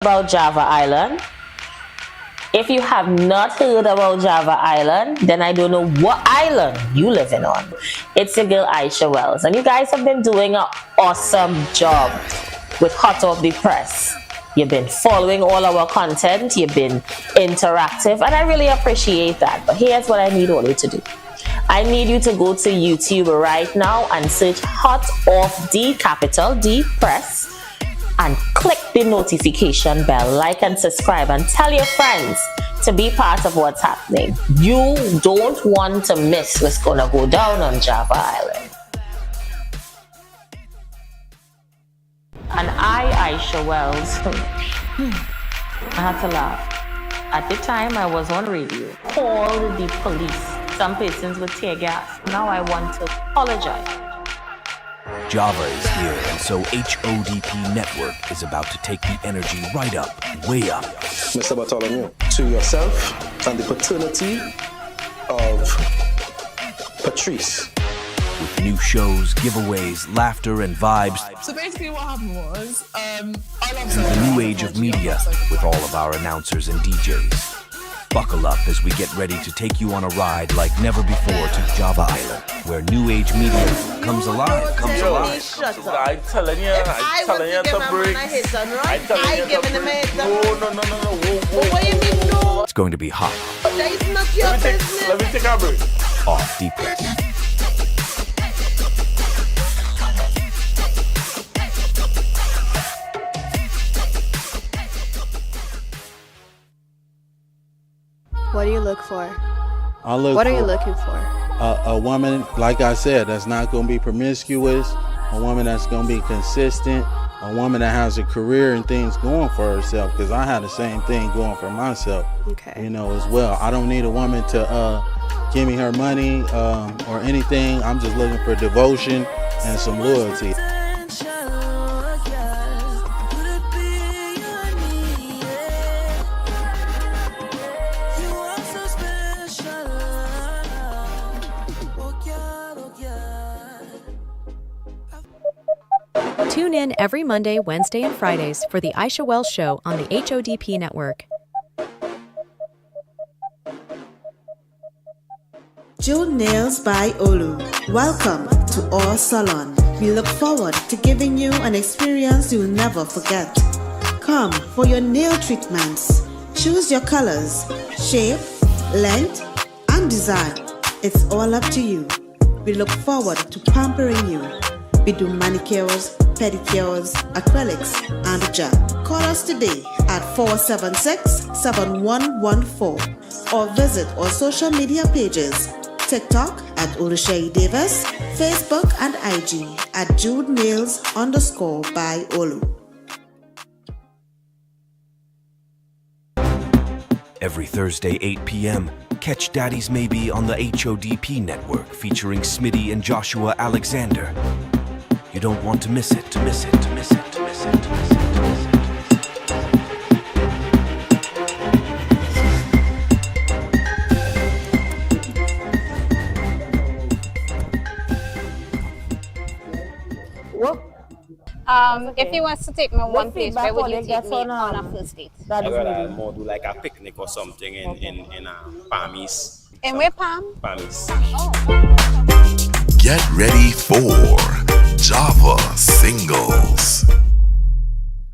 about Java Island. If you have not heard about Java Island, then I don't know what island you living on. It's your girl Aisha Wells, and you guys have been doing an awesome job with Hot Off the Press. You've been following all our content, you've been interactive, and I really appreciate that. But here's what I need all you to do. I need you to go to YouTube right now and search Hot Off the capital D Press and click the notification bell, like and subscribe, and tell your friends to be part of what's happening. You don't want to miss what's gonna go down on Java Island. And Aisha Wells, I had to laugh. At the time I was on radio, called the police. Some persons with tear gas. Now I want to apologize. Java is here, and so HODP Network is about to take the energy right up, way up. Mr. Bartholomew, to yourself and the paternity of Patrice. With new shows, giveaways, laughter, and vibes. So basically what happened was, I love the new age of media with all of our announcers and DJs. Buckle up as we get ready to take you on a ride like never before to Java Island, where new age media comes alive. I'm telling you to break. I'm telling you to break. No. What do you mean no? It's going to be hot. That is not your business. Let me take a break. Off the press. What do you look for? What are you looking for? A woman, like I said, that's not going to be promiscuous, a woman that's going to be consistent, a woman that has a career and things going for herself, because I had the same thing going for myself, as well. I don't need a woman to give me her money or anything. I'm just looking for devotion and some loyalty. Tune in every Monday, Wednesday, and Fridays for the Aisha Wells Show on the HODP Network. Jewel Nails by Olu. Welcome to our salon. We look forward to giving you an experience you'll never forget. Come for your nail treatments. Choose your colors, shape, length, and design. It's all up to you. We look forward to pampering you. We do manicures, pedicures, acrylics, and gel. Call us today at 476-7114 or visit our social media pages, TikTok at Oluseyi Davis, Facebook and IG at JudeNails_by Olu. Every Thursday, 8 p.m., catch Daddy's Maybe on the HODP Network featuring Smitty and Joshua Alexander. You don't want to miss it, to miss it, to miss it, to miss it, to miss it, to miss it. If he wants to take me one place, where would you take me on a first date? I'd rather more do like a picnic or something in Palmies. In where, Palm? Palmies. Oh. Get ready for Java Singles.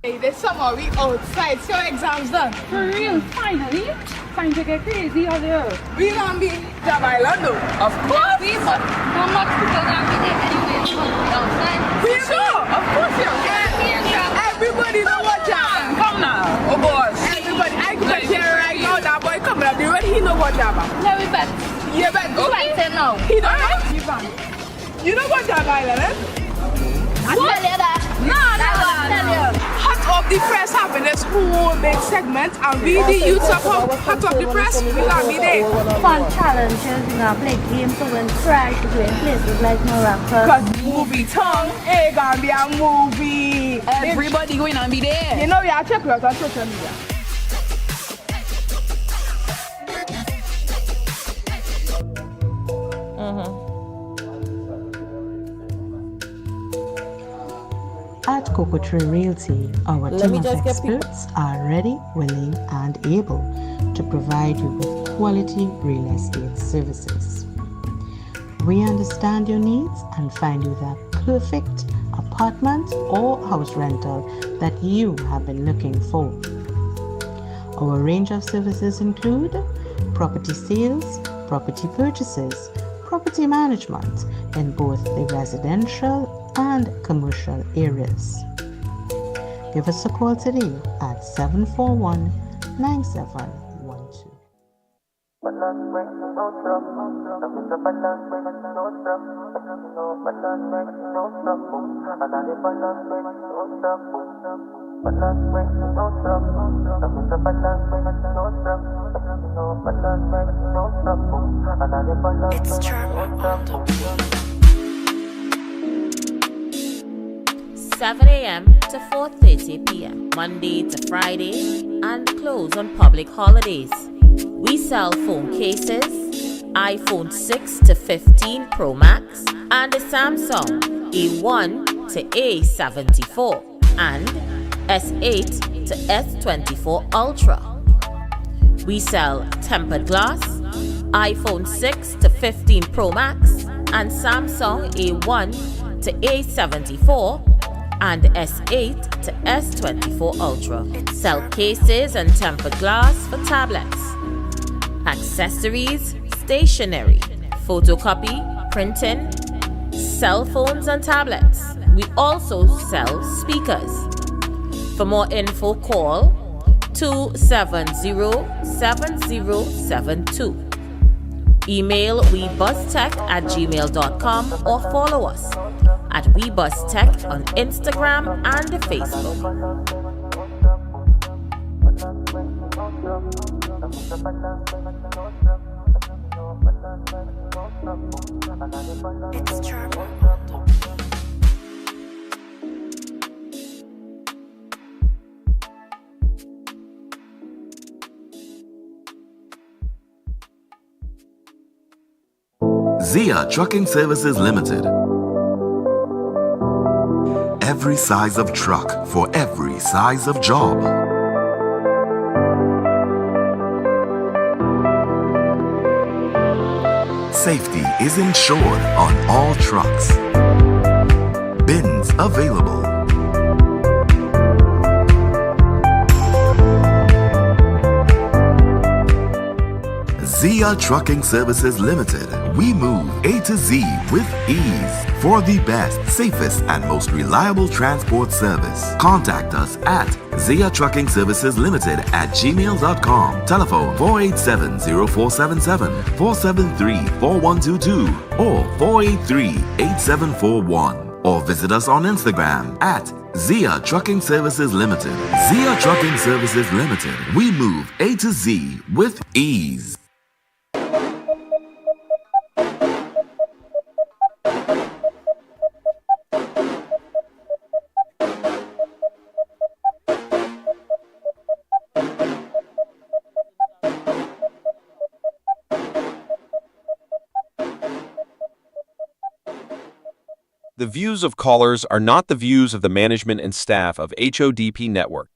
Hey, this summer we outside, so exams done. For real, finally. Time to get crazy out there. We gonna be Java Island though. Of course. We must. How much people gonna be there anyway? Outside. We know, of course you. Everybody know what Java. Come now. Oh boss. Everybody, I can tell you right now that boy coming up. He know what Java. No, we bet. Yeah, bet. Okay. No. He don't know. You know what Java Island is? I tell you that. No, I tell you. Hot Off the Press having this whole big segment, and we the youths of Hot Off the Press, we gonna be there. Fun challenges, we gonna play games to win prize, to play in places like Morocco. Cause movie tongue, it gonna be a movie. Everybody going to be there. You know we are check out on social media. At Cocoa Tree Realty, our team of experts are ready, willing, and able to provide you with quality real estate services. We understand your needs and find you that perfect apartment or house rental that you have been looking for. Our range of services include property sales, property purchases, property management in both the residential and commercial areas. Give us a call today at 741-9712. It's Trauma on the beat. 7 a.m. to 4:30 p.m. Monday to Friday and close on public holidays. We sell phone cases, iPhone 6 to 15 Pro Max and the Samsung A1 to A74 and S8 to S24 Ultra. We sell tempered glass, iPhone 6 to 15 Pro Max and Samsung A1 to A74 and S8 to S24 Ultra. Sell cases and tempered glass for tablets, accessories, stationery, photocopy, printing, cell phones and tablets. We also sell speakers. For more info, call 270-7072. Email webustech@gmail.com or follow us at WeBusTech on Instagram and Facebook. It's Trauma. Zia Trucking Services Limited. Every size of truck for every size of job. Safety is ensured on all trucks. Bins available. Zia Trucking Services Limited. We move A to Z with ease for the best, safest, and most reliable transport service. Contact us at Zia Trucking Services Limited at gmail.com. Telephone 487-0477, 473-4122, or 483-8741. Or visit us on Instagram at Zia Trucking Services Limited. Zia Trucking Services Limited. We move A to Z with ease. The views of callers are not the views of the management and staff of HODP Network.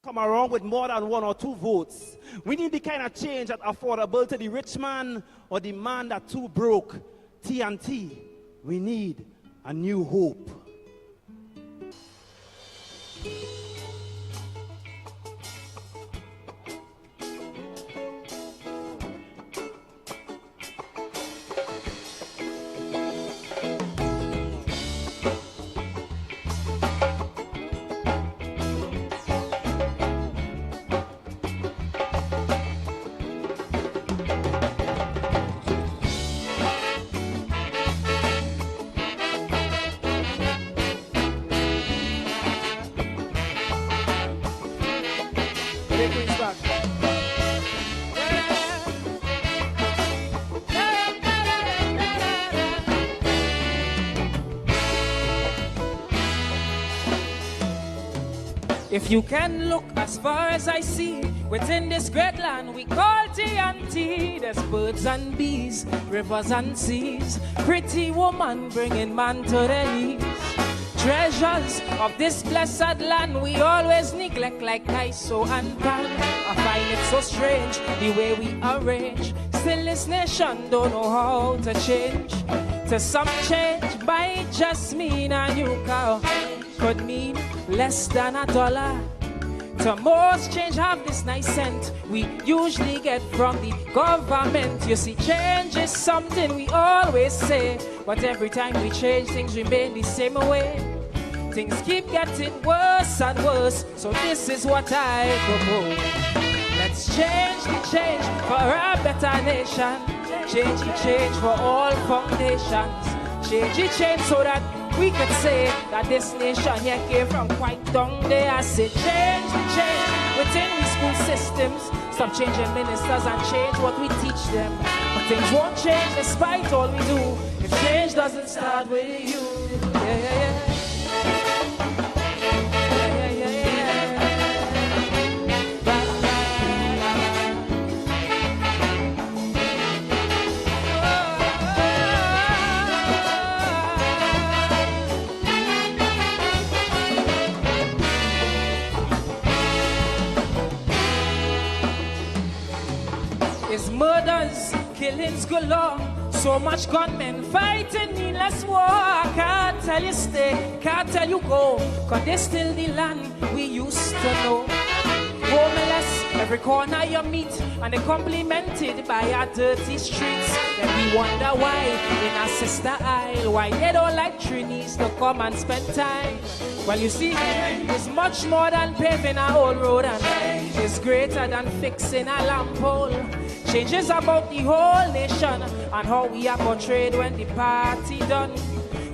Come around with more than 1 or 2 votes. We need the kind of change that's affordable to the rich man or the man that's too broke. TNT, we need a new hope. If you can look as far as I see, within this great land we call TNT, there's birds and bees, rivers and seas, pretty woman bringing man to their knees. Treasures of this blessed land we always neglect like ISO and PAN. I find it so strange the way we arrange. Still this nation don't know how to change. To some change by just mean a new car could mean less than $1. To most change have this nice scent we usually get from the government. You see, change is something we always say, but every time we change, things remain the same way. Things keep getting worse and worse, so this is what I propose. Let's change the change for a better nation. Change the change for all foundations. Change the change so that we could say that this nation here came from quite down there. I say change the change within the school systems. Stop changing ministers and change what we teach them. But things won't change despite all we do if change doesn't start with you. Yeah, yeah, yeah. It's murders, killings galore. So much gunmen fighting needless war. I can't tell you stay, can't tell you go, cause this still the land we used to know. Homeless, every corner you meet, and they complimented by our dirty streets. Then we wonder why in our sister isle, why they don't like Trinis to come and spend time. Well, you see, it's much more than paving a whole road, and it's greater than fixing a lamp pole. Changes about the whole nation and how we are portrayed when the party done.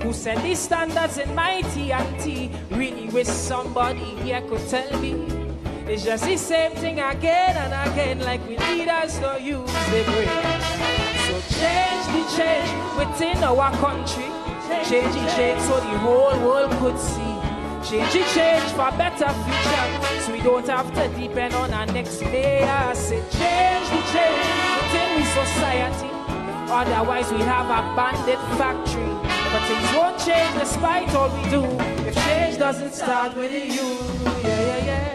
Who set these standards in my TNT? Really wish somebody here could tell me. It's just the same thing again and again, like we leaders don't use the brain. So change the change within our country. Change the change so the whole world could see. Change the change for better future, so we don't have to depend on our next mayor. Say change the change within the society, otherwise we have a bandit factory. But things won't change despite all we do if change doesn't start with you. Yeah, yeah, yeah.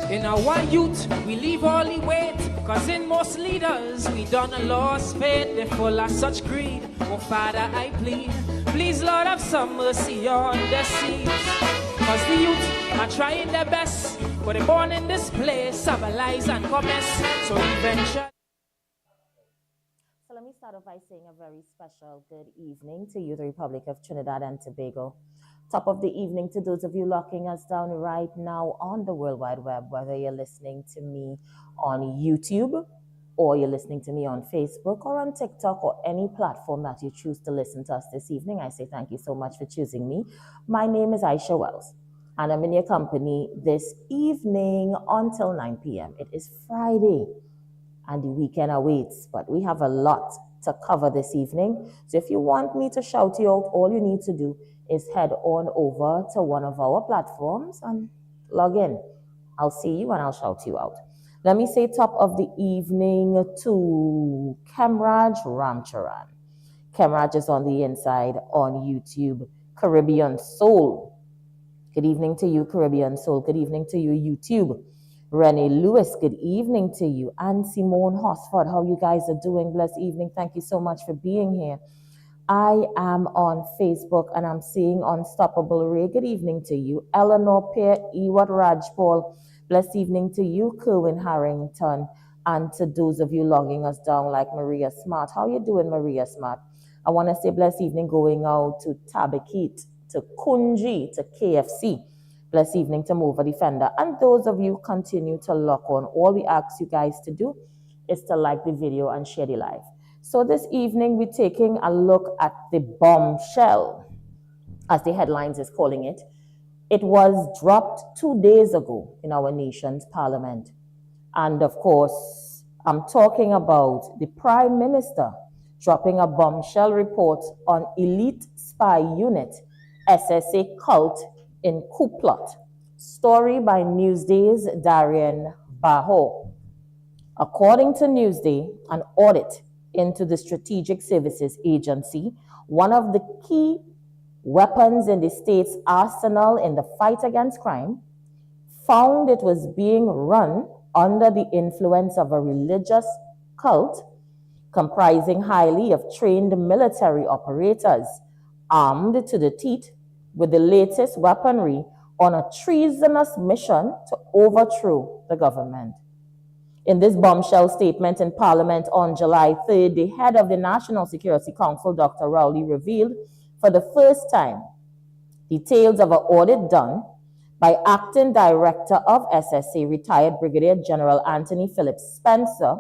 In our youth, we leave all the weight, cause in most leaders, we done a lost faith. They're full of such greed. Oh, Father, I plead, please, Lord, have some mercy on the seas. Cause the youth are trying their best, but they're born in this place, civilize and commence. So eventually. So let me start off by saying a very special good evening to you, the Republic of Trinidad and Tobago. Top of the evening to those of you locking us down right now on the World Wide Web, whether you're listening to me on YouTube or you're listening to me on Facebook or on TikTok or any platform that you choose to listen to us this evening. I say thank you so much for choosing me. My name is Aisha Wells, and I'm in your company this evening until 9 p.m. It is Friday, and the weekend awaits, but we have a lot to cover this evening. So if you want me to shout you out, all you need to do is head on over to one of our platforms and log in. I'll see you and I'll shout you out. Let me say top of the evening to Kemraj Ramcharan. Kemraj is on the inside on YouTube, Caribbean Soul. Good evening to you, Caribbean Soul. Good evening to you, YouTube. Renee Lewis, good evening to you. And Simone Hosford, how you guys are doing? Blessed evening. Thank you so much for being here. I am on Facebook and I'm seeing Unstoppable Ray. Good evening to you. Eleanor Pear, Ewart Rajpal. Blessed evening to you, Kerwin Harrington. And to those of you logging us down like Maria Smart. How you doing, Maria Smart? I want to say blessed evening going out to Tabakit, to Kunji, to KFC. Blessed evening to Mova Defender. And those of you continue to lock on. All we ask you guys to do is to like the video and share the live. So this evening, we're taking a look at the bombshell, as the headlines is calling it. It was dropped 2 days ago in our nation's parliament. And of course, I'm talking about the Prime Minister dropping a bombshell report on elite spy unit, SSA cult in coup plot. Story by Newsday's Darian Baho. According to Newsday, an audit into the Strategic Services Agency, one of the key weapons in the state's arsenal in the fight against crime, found it was being run under the influence of a religious cult comprising highly of trained military operators armed to the teeth with the latest weaponry on a treasonous mission to overthrow the government. In this bombshell statement in Parliament on July 3rd, the head of the National Security Council, Dr. Rowley, revealed for the first time details of an audit done by Acting Director of SSA, retired Brigadier General Anthony Philip Spencer,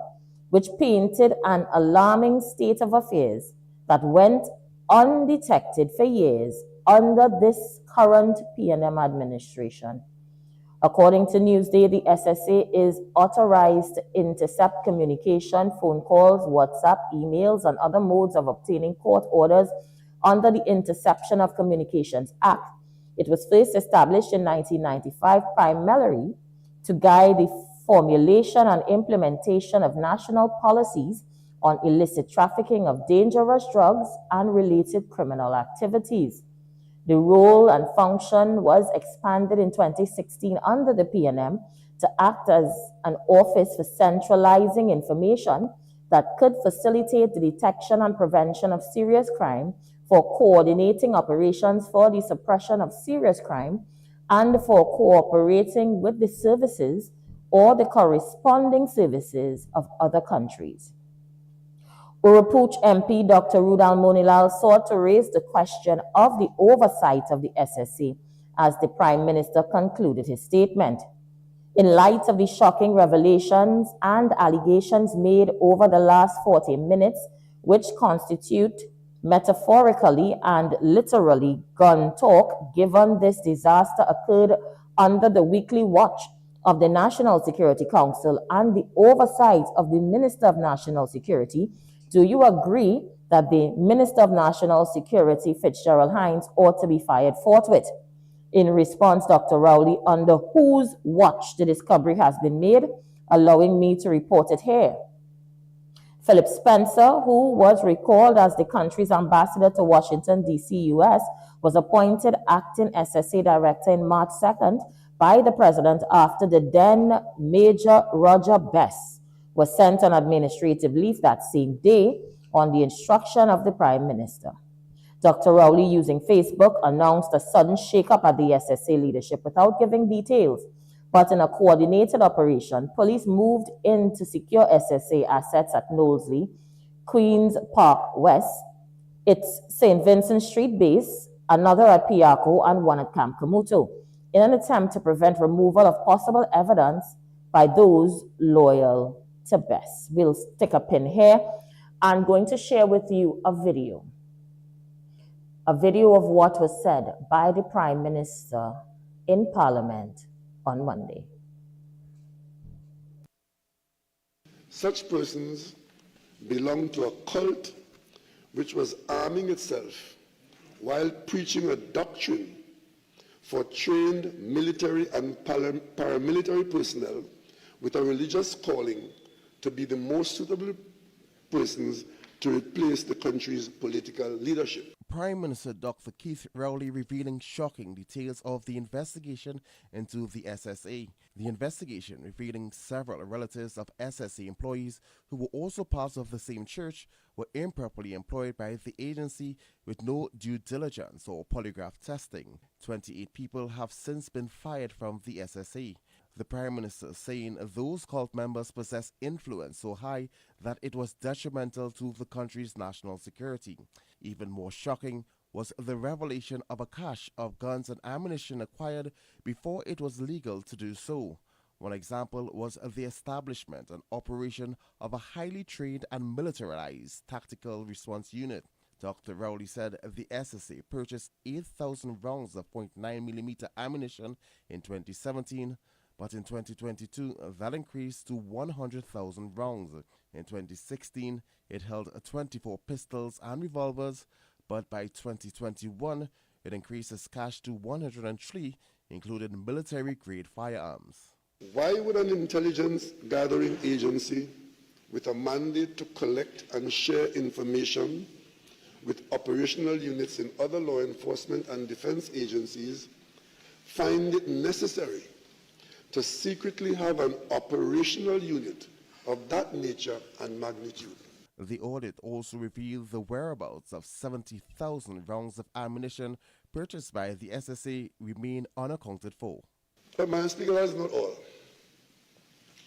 which painted an alarming state of affairs that went undetected for years under this current PNM administration. According to Newsday, the SSA is authorized to intercept communication, phone calls, WhatsApp, emails, and other modes of obtaining court orders under the Interception of Communications Act. It was first established in 1995 primarily to guide the formulation and implementation of national policies on illicit trafficking of dangerous drugs and related criminal activities. The role and function was expanded in 2016 under the PNM to act as an office for centralizing information that could facilitate the detection and prevention of serious crime, for coordinating operations for the suppression of serious crime, and for cooperating with the services or the corresponding services of other countries. Urupooch MP Dr. Rudal Monilal sought to raise the question of the oversight of the SSA as the Prime Minister concluded his statement. In light of the shocking revelations and allegations made over the last 40 minutes, which constitute metaphorically and literally gun talk, given this disaster occurred under the weekly watch of the National Security Council and the oversight of the Minister of National Security, do you agree that the Minister of National Security, Fitzgerald Hines, ought to be fired forthwith? In response, Dr. Rowley, under whose watch the discovery has been made, allowing me to report it here. Philip Spencer, who was recalled as the country's ambassador to Washington, D.C., U.S., was appointed acting SSA director in March 2nd by the president after the then Major Roger Bess was sent on administrative leave that same day on the instruction of the Prime Minister. Dr. Rowley, using Facebook, announced a sudden shakeup at the SSA leadership without giving details. But in a coordinated operation, police moved in to secure SSA assets at Knowsley, Queen's Park West, its St. Vincent Street base, another at Piaco, and one at Camp Kamuto, in an attempt to prevent removal of possible evidence by those loyal to Bess. We'll stick a pin here. I'm going to share with you a video of what was said by the Prime Minister in Parliament on Monday. Such persons belong to a cult which was arming itself while preaching a doctrine for trained military and paramilitary personnel with a religious calling to be the most suitable persons to replace the country's political leadership. Prime Minister Dr. Keith Rowley revealing shocking details of the investigation into the SSA. The investigation revealing several relatives of SSA employees who were also part of the same church were improperly employed by the agency with no due diligence or polygraph testing. 28 people have since been fired from the SSA. The Prime Minister saying those cult members possess influence so high that it was detrimental to the country's national security. Even more shocking was the revelation of a cache of guns and ammunition acquired before it was legal to do so. One example was the establishment and operation of a highly trained and militarized tactical response unit. Dr. Rowley said the SSA purchased 8,000 rounds of .9mm ammunition in 2017, but in 2022 that increased to 100,000 rounds. In 2016 it held 24 pistols and revolvers, but by 2021 it increased its cache to 103, including military-grade firearms. Why would an intelligence gathering agency with a mandate to collect and share information with operational units in other law enforcement and defense agencies find it necessary to secretly have an operational unit of that nature and magnitude? The audit also revealed the whereabouts of 70,000 rounds of ammunition purchased by the SSA remain unaccounted for. But Madam Speaker, that's not all.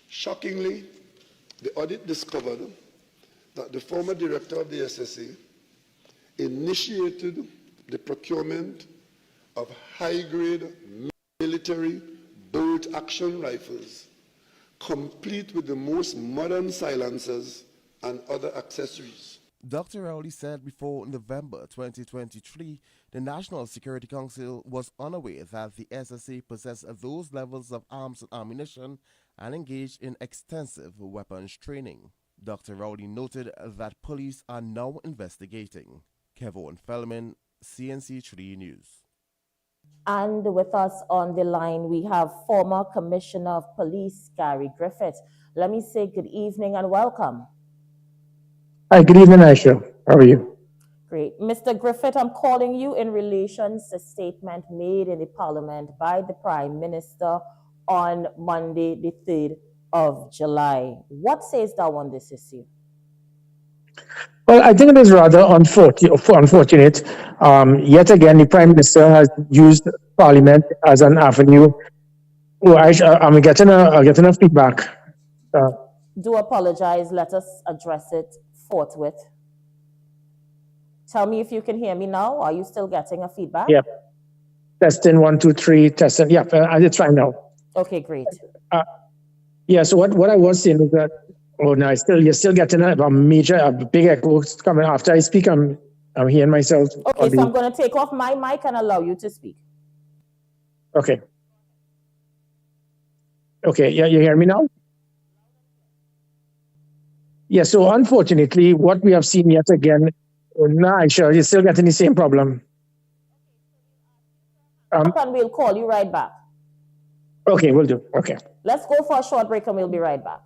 Shockingly, the audit discovered that the former director of the SSA initiated the procurement of high-grade military bolt-action rifles, complete with the most modern silencers and other accessories. Dr. Rowley said before November 2023, the National Security Council was unaware that the SSA possessed those levels of arms and ammunition and engaged in extensive weapons training. Dr. Rowley noted that police are now investigating. Kevin Feldman, CNC3 News. And with us on the line, we have former Commissioner of Police, Gary Griffith. Let me say good evening and welcome. Hi, good evening, Aisha. How are you? Great. Mr. Griffith, I'm calling you in relation to a statement made in the Parliament by the Prime Minister on Monday, the 3rd of July. What says thou on this issue? Well, I think it is rather unfortunate. Yet again, the Prime Minister has used Parliament as an avenue. Oh, I'm getting a feedback. Do apologize. Let us address it forthwith. Tell me if you can hear me now. Are you still getting a feedback? Yep. Testing 1, 2, 3. Testing. Yep. It's fine now. Okay, great. Yeah. So what I was saying is that you're still getting a big echo coming after I speak. I'm hearing myself. Okay, so I'm going to take off my mic and allow you to speak. Okay. Okay. Yeah, you hear me now? Yeah. So unfortunately, what we have seen yet again. Sure, you're still getting the same problem. And we'll call you right back. Okay, we'll do. Okay. Let's go for a short break and we'll be right back.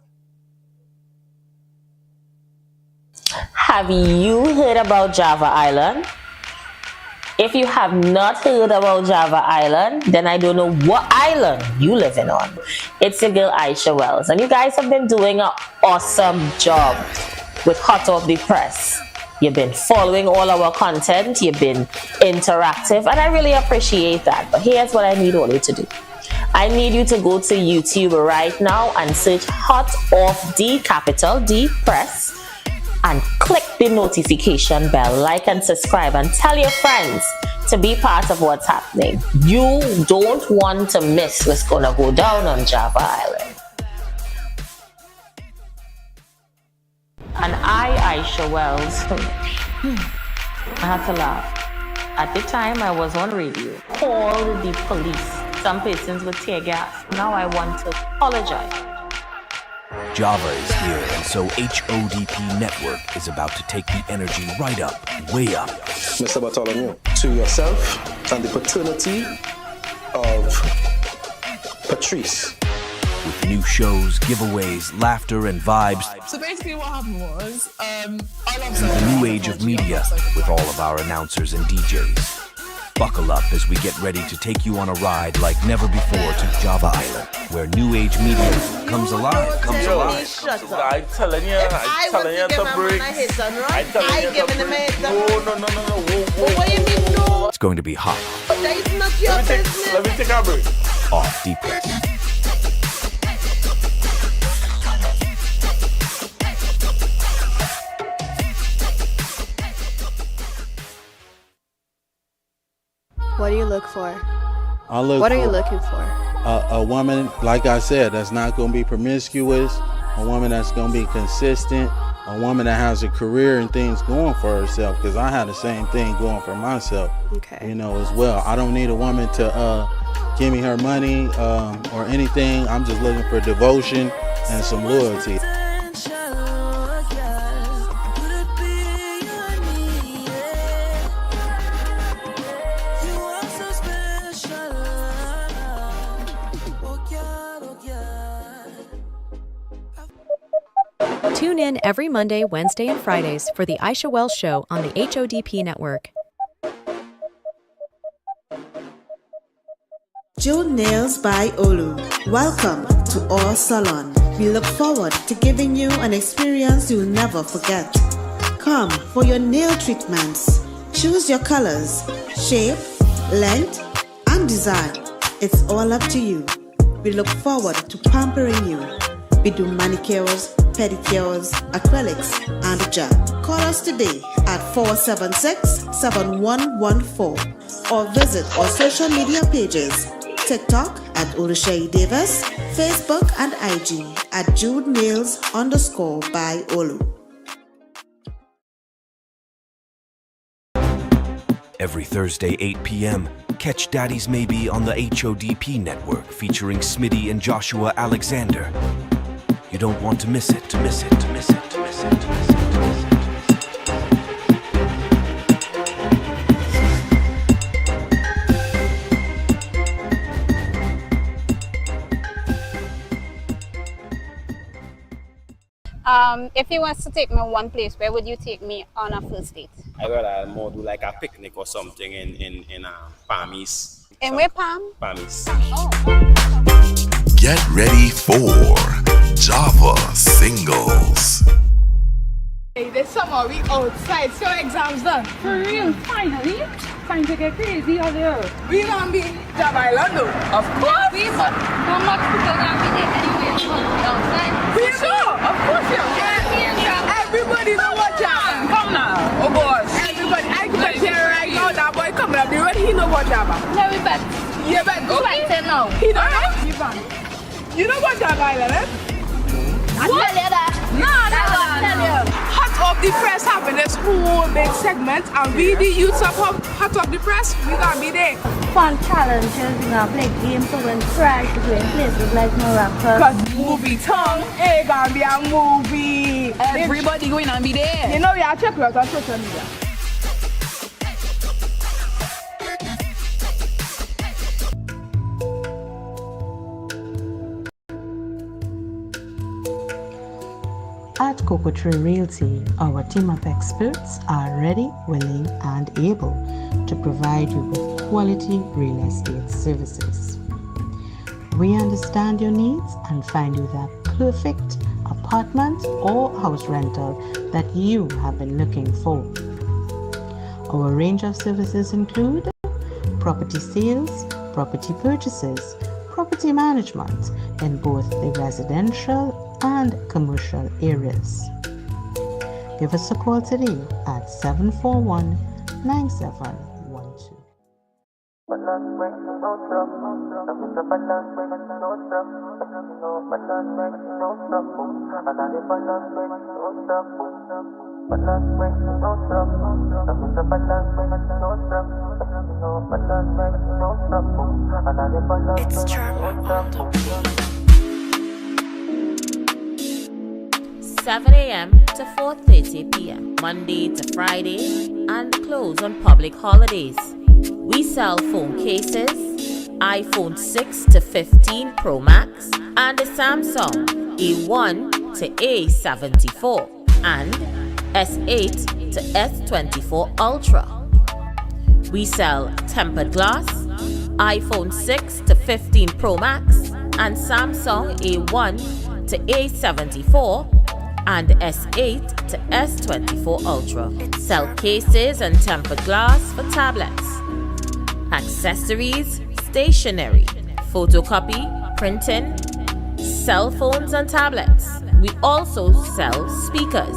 Have you heard about Java Island? If you have not heard about Java Island, then I don't know what island you living on. It's your girl Aisha Wells, and you guys have been doing an awesome job with Hot Off the Press. You've been following all our content, you've been interactive, and I really appreciate that. But here's what I need all you to do. I need you to go to YouTube right now and search Hot Off the capital D Press and click the notification bell, like and subscribe, and tell your friends to be part of what's happening. You don't want to miss what's gonna go down on Java Island. And Aisha Wells, I have to laugh. At the time I was on radio, called the police. Some persons with tear gas. Now I want to apologize. Java is here, and so HODP Network is about to take the energy right up, way up. Mr. Bartholomew, to yourself and the paternity of Patrice. With new shows, giveaways, laughter, and vibes. So basically what happened was, I love The new age of media, with all of our announcers and DJs. Buckle up as we get ready to take you on a ride like never before to Java Island, where new age media comes alive. I'm telling you to break. I'm telling you to break. No. What do you mean no? It's going to be hot. But that is not your business. Let me take a break. Off Deep Press. What do you look for? What are you looking for? A woman, like I said, that's not going to be promiscuous. A woman that's going to be consistent. A woman that has a career and things going for herself. Because I had the same thing going for myself. Okay. As well. I don't need a woman to give me her money or anything. I'm just looking for devotion and some loyalty. Tune in every Monday, Wednesday, and Fridays for the Aisha Wells Show on the HODP Network. Jewel Nails by Olu. Welcome to our salon. We look forward to giving you an experience you'll never forget. Come for your nail treatments. Choose your colors, shape, length, and design. It's all up to you. We look forward to pampering you. We do manicures, pedicures, acrylics, and gel. Call us today at 476-7114 or visit our social media pages, TikTok at Oluseyi Davis, Facebook and IG at JudeNails_by Olu. Every Thursday, 8 p.m., catch Daddy's Maybe on the HODP network featuring Smitty and Joshua Alexander. You don't want to miss it, to miss it, to miss it, to miss it, to miss it, to miss it. If you was to take me one place, where would you take me on a first date? I rather more do like a picnic or something in Palmies. In where Palm? Palmies. Oh. Get ready for Java Singles. Hey, this summer we outside, so exams done. For real, finally. Time to get crazy out there. We gonna be Java Island though. Of course. We, but how much people gonna be there anyway? Outside. We know, of course you. Everybody know what Java. Come now. Oh gosh. Everybody, I can bet here right now that boy coming up. He know what Java. Yeah, we bet. Yeah, bet. Okay. Like now. He don't know. You know what Java Island is? I tell you that. No, Hot Off the Press having this whole big segment, and we the youths of Hot Off the Press, we gonna be there. Fun challenges, we gonna play games to win prize to go in places like Morocco. Cause movie tongue, it gonna be a movie. Everybody going to be there. You know we are check out on social media. At Cocoa Tree Realty, our team of experts are ready, willing, and able to provide you with quality real estate services. We understand your needs and find you that perfect apartment or house rental that you have been looking for. Our range of services include property sales, property purchases, property management in both the residential and commercial areas. Give us a call today at 741-9712. It's Charm on the beat. 7 a.m. to 4:30 p.m. Monday to Friday, and close on public holidays. We sell phone cases, iPhone 6 to 15 Pro Max, and the Samsung A1 to A74 and S8 to S24 Ultra. We sell tempered glass, iPhone 6 to 15 Pro Max, and Samsung A1 to A74 and S8 to S24 Ultra. Sell cases and tempered glass for tablets, accessories, stationery, photocopy, printing, cell phones and tablets. We also sell speakers.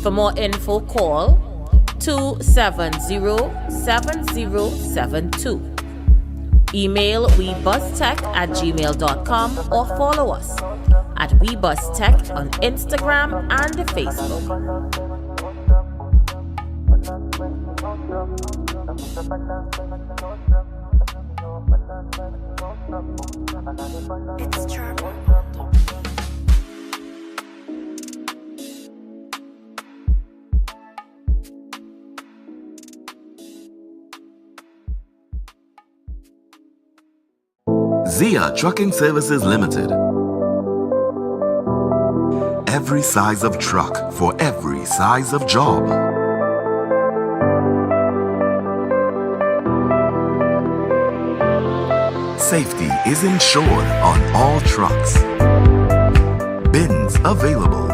For more info, call 270-7072. Email webustech@gmail.com or follow us at WeBusTech on Instagram and Facebook. It's charming. Zia Trucking Services Limited. Every size of truck for every size of job. Safety is ensured on all trucks. Bins available.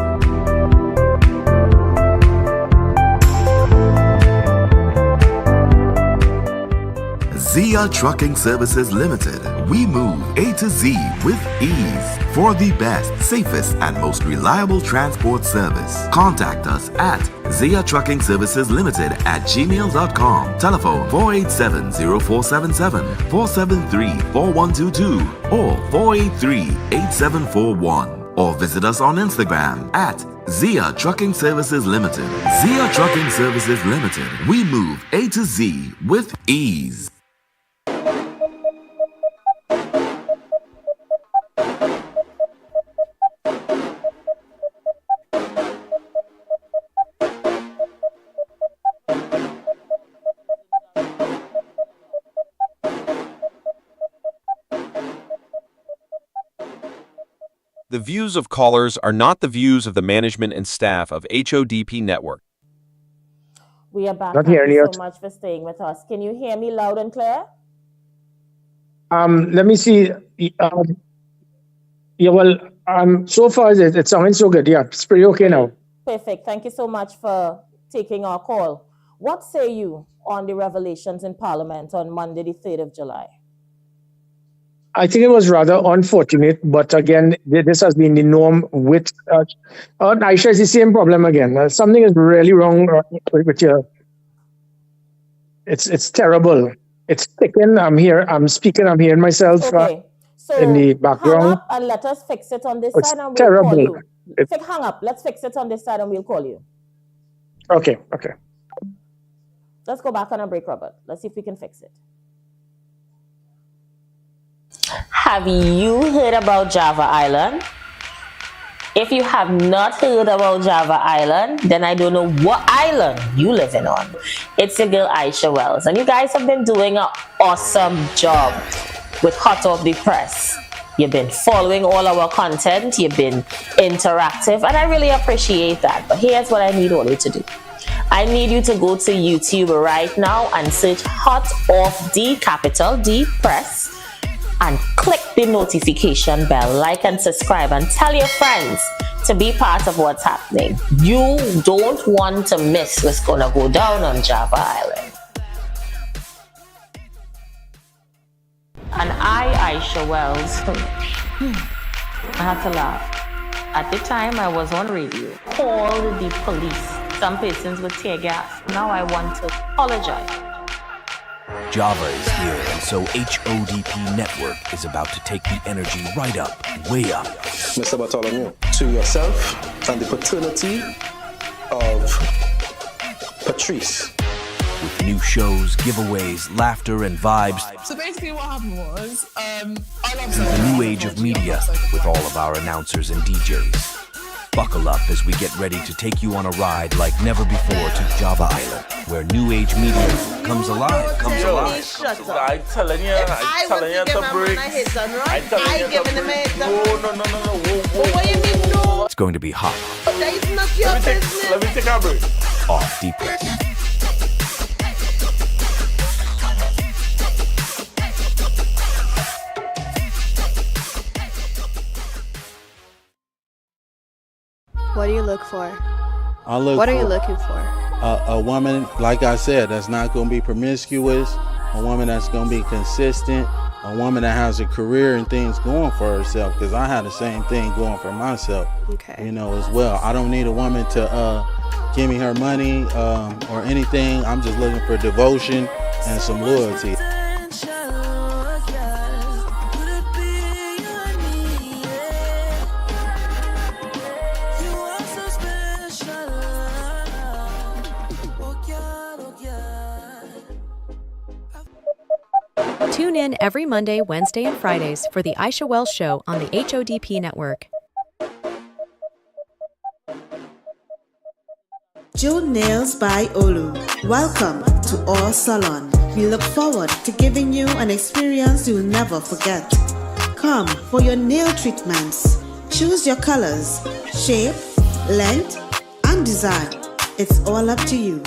Zia Trucking Services Limited. We move A to Z with ease for the best, safest, and most reliable transport service. Contact us at Zia Trucking Services Limited at gmail.com. Telephone 487-0477, 473-4122, or 483-8741. Or visit us on Instagram at Zia Trucking Services Limited. Zia Trucking Services Limited. We move A to Z with ease. The views of callers are not the views of the management and staff of HODP Network. We are back. Not Thank hearing you you. so much for staying with us. Can you hear me loud and clear? Let me see. Yeah, well, so far it sounds so good. Yeah, it's pretty okay now. Perfect. Thank you so much for taking our call. What say you on the revelations in Parliament on Monday, the 3rd of July? I think it was rather unfortunate, but again, this has been the norm with Aisha. It's the same problem again. Something is really wrong with you. It's terrible. It's sticking. I'm here. I'm speaking. I'm hearing myself in the background. Hang up and let us fix it on this It's side and we'll terrible. call you. Hang up. Let's fix it on this side and we'll call you. Okay. Let's go back on a break, Robert. Let's see if we can fix it. Have you heard about Java Island? If you have not heard about Java Island, then I don't know what island you living on. It's your girl Aisha Wells, and you guys have been doing an awesome job with Hot Off the Press. You've been following all our content, you've been interactive, and I really appreciate that. But here's what I need all you to do. I need you to go to YouTube right now and search Hot Off the capital D Press and click the notification bell, like and subscribe, and tell your friends to be part of what's happening. You don't want to miss what's gonna go down on Java Island. And Aisha Wells, I have to laugh. At the time I was on radio, called the police. Some persons with tear gas. Now I want to apologize. Java is here, and so HODP Network is about to take the energy right up, way up. Mr. Bartholomew, to yourself and the paternity of Patrice. With new shows, giveaways, laughter, and vibes. So basically what happened was, I love The new age of media, with all of our announcers and DJs. Buckle up as we get ready to take you on a ride like never before to Java Island, where new age media comes alive. I'm telling you to break. I'm telling you to break. Whoa. What do you mean no? It's going to be hot. That is not your business. Let me take a break. Off deep press. What do you look for? What are you looking for? A woman, like I said, that's not going to be promiscuous. A woman that's going to be consistent. A woman that has a career and things going for herself. Because I had the same thing going for myself. Okay. As well. I don't need a woman to give me her money or anything. I'm just looking for devotion and some loyalty. Tune in every Monday, Wednesday, and Fridays for The Aisha Wells Show on the HODP Network. June Nails by Olu. Welcome to our salon. We look forward to giving you an experience you'll never forget. Come for your nail treatments. Choose your colors, shape, length, and design. It's all up to you.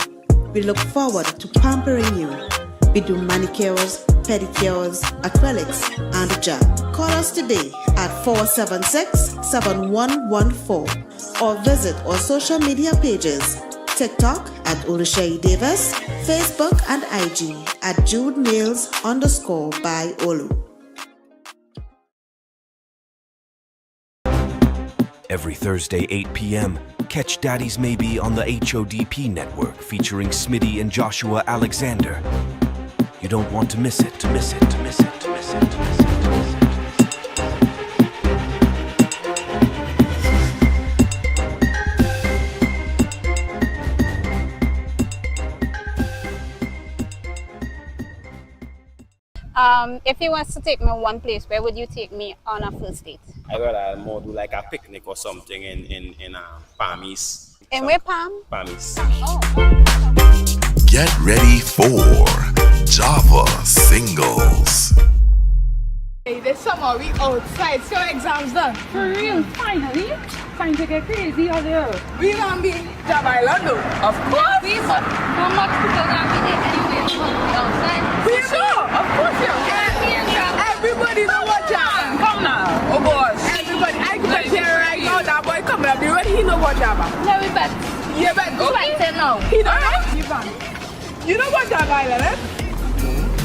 We look forward to pampering you. We do manicures, pedicures, acrylics, and gel. Call us today at 476-7114 or visit our social media pages, TikTok at Oluseyi Davis, Facebook and IG at JudeNails_by Olu. Every Thursday, 8 p.m., catch Daddy's Maybe on the HODP network featuring Smitty and Joshua Alexander. You don't want to miss it, to miss it, to miss it, to miss it, to miss it, to miss it. If you was to take me one place, where would you take me on a first date? I rather more do like a picnic or something in Palmies. In where, Palm? Palmies. Oh. Get ready for Java Singles. Hey, this summer we outside, so exams done. For real, finally. Time to get crazy out there. We gonna be Java Island though. Of course. We but how much people gonna be there anyway? We outside. We know, of course you. Everybody know what Java. Come now. Oh gosh. Everybody, I can bet here right now that boy coming up. You ready? He know what Java. Yeah, we bet. You bet. Okay. Right now. He don't know. You know what Java Island is?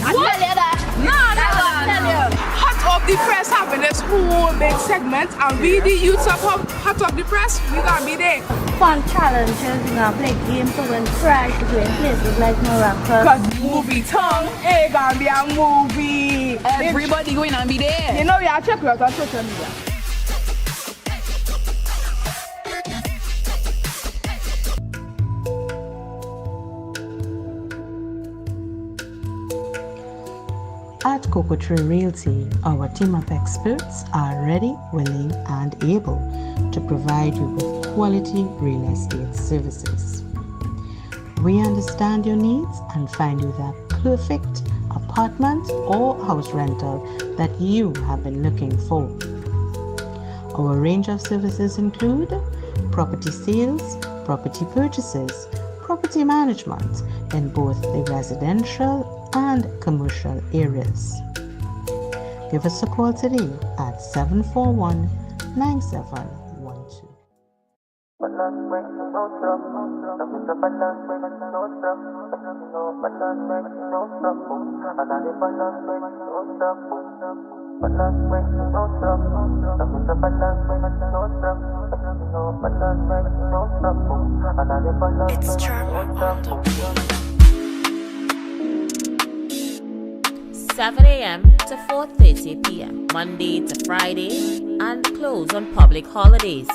I tell you that. No. Hot Off the Press having this whole big segment, and we the youths of Hot Off the Press, we gonna be there. Fun challenges, we gonna play games to win prize to go in places like Morocco. Cause movie tongue, it gonna be a movie. Everybody going to be there. You know we are check out on social media. At Cocoa Tree Realty, our team of experts are ready, willing, and able to provide you with quality real estate services. We understand your needs and find you that perfect apartment or house rental that you have been looking for. Our range of services include property sales, property purchases, property management in both the residential and commercial areas. Give us a call today at 741-9712. It's German on the beat. 7 a.m. to 4:30 p.m. Monday to Friday, and close on public holidays.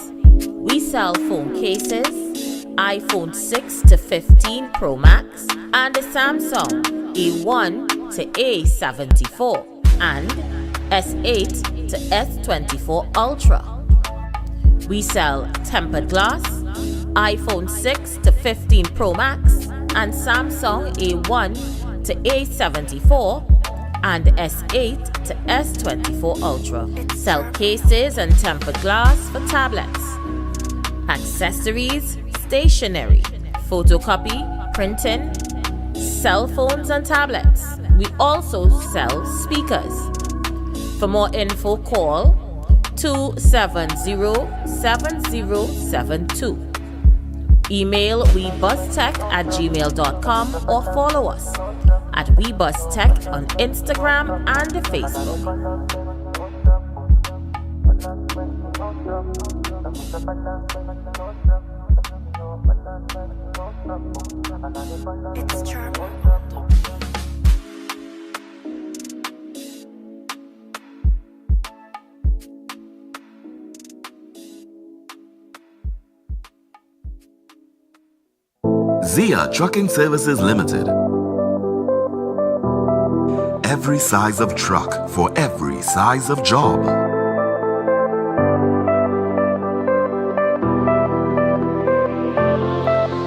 We sell phone cases, iPhone 6 to 15 Pro Max, and the Samsung A1 to A74 and S8 to S24 Ultra. We sell tempered glass, iPhone 6 to 15 Pro Max, and Samsung A1 to A74 and S8 to S24 Ultra. Sell cases and tempered glass for tablets, accessories, stationery, photocopy, printing, cell phones and tablets. We also sell speakers. For more info, call 270-7072. Email webustech@gmail.com or follow us at WeBusTech on Instagram and Facebook. It's German. Zia Trucking Services Limited. every size of truck, for every size of job.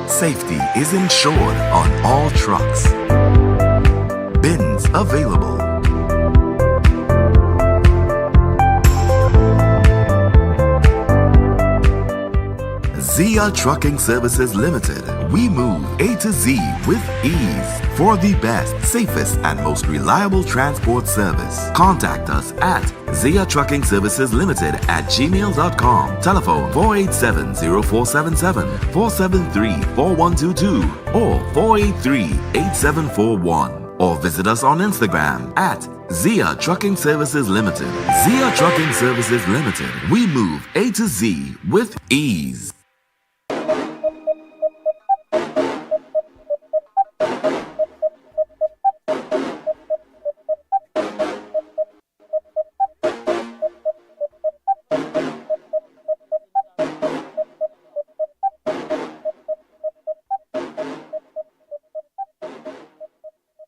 Safety is ensured on all trucks. Bins available. Zia Trucking Services Limited. We move A to Z with ease for the best, safest, and most reliable transport service. Contact us at Zia Trucking Services Limited at gmail.com. Telephone 487-0477, 473-4122, or 483-8741. Or visit us on Instagram at Zia Trucking Services Limited. Zia Trucking Services Limited. We move A to Z with ease.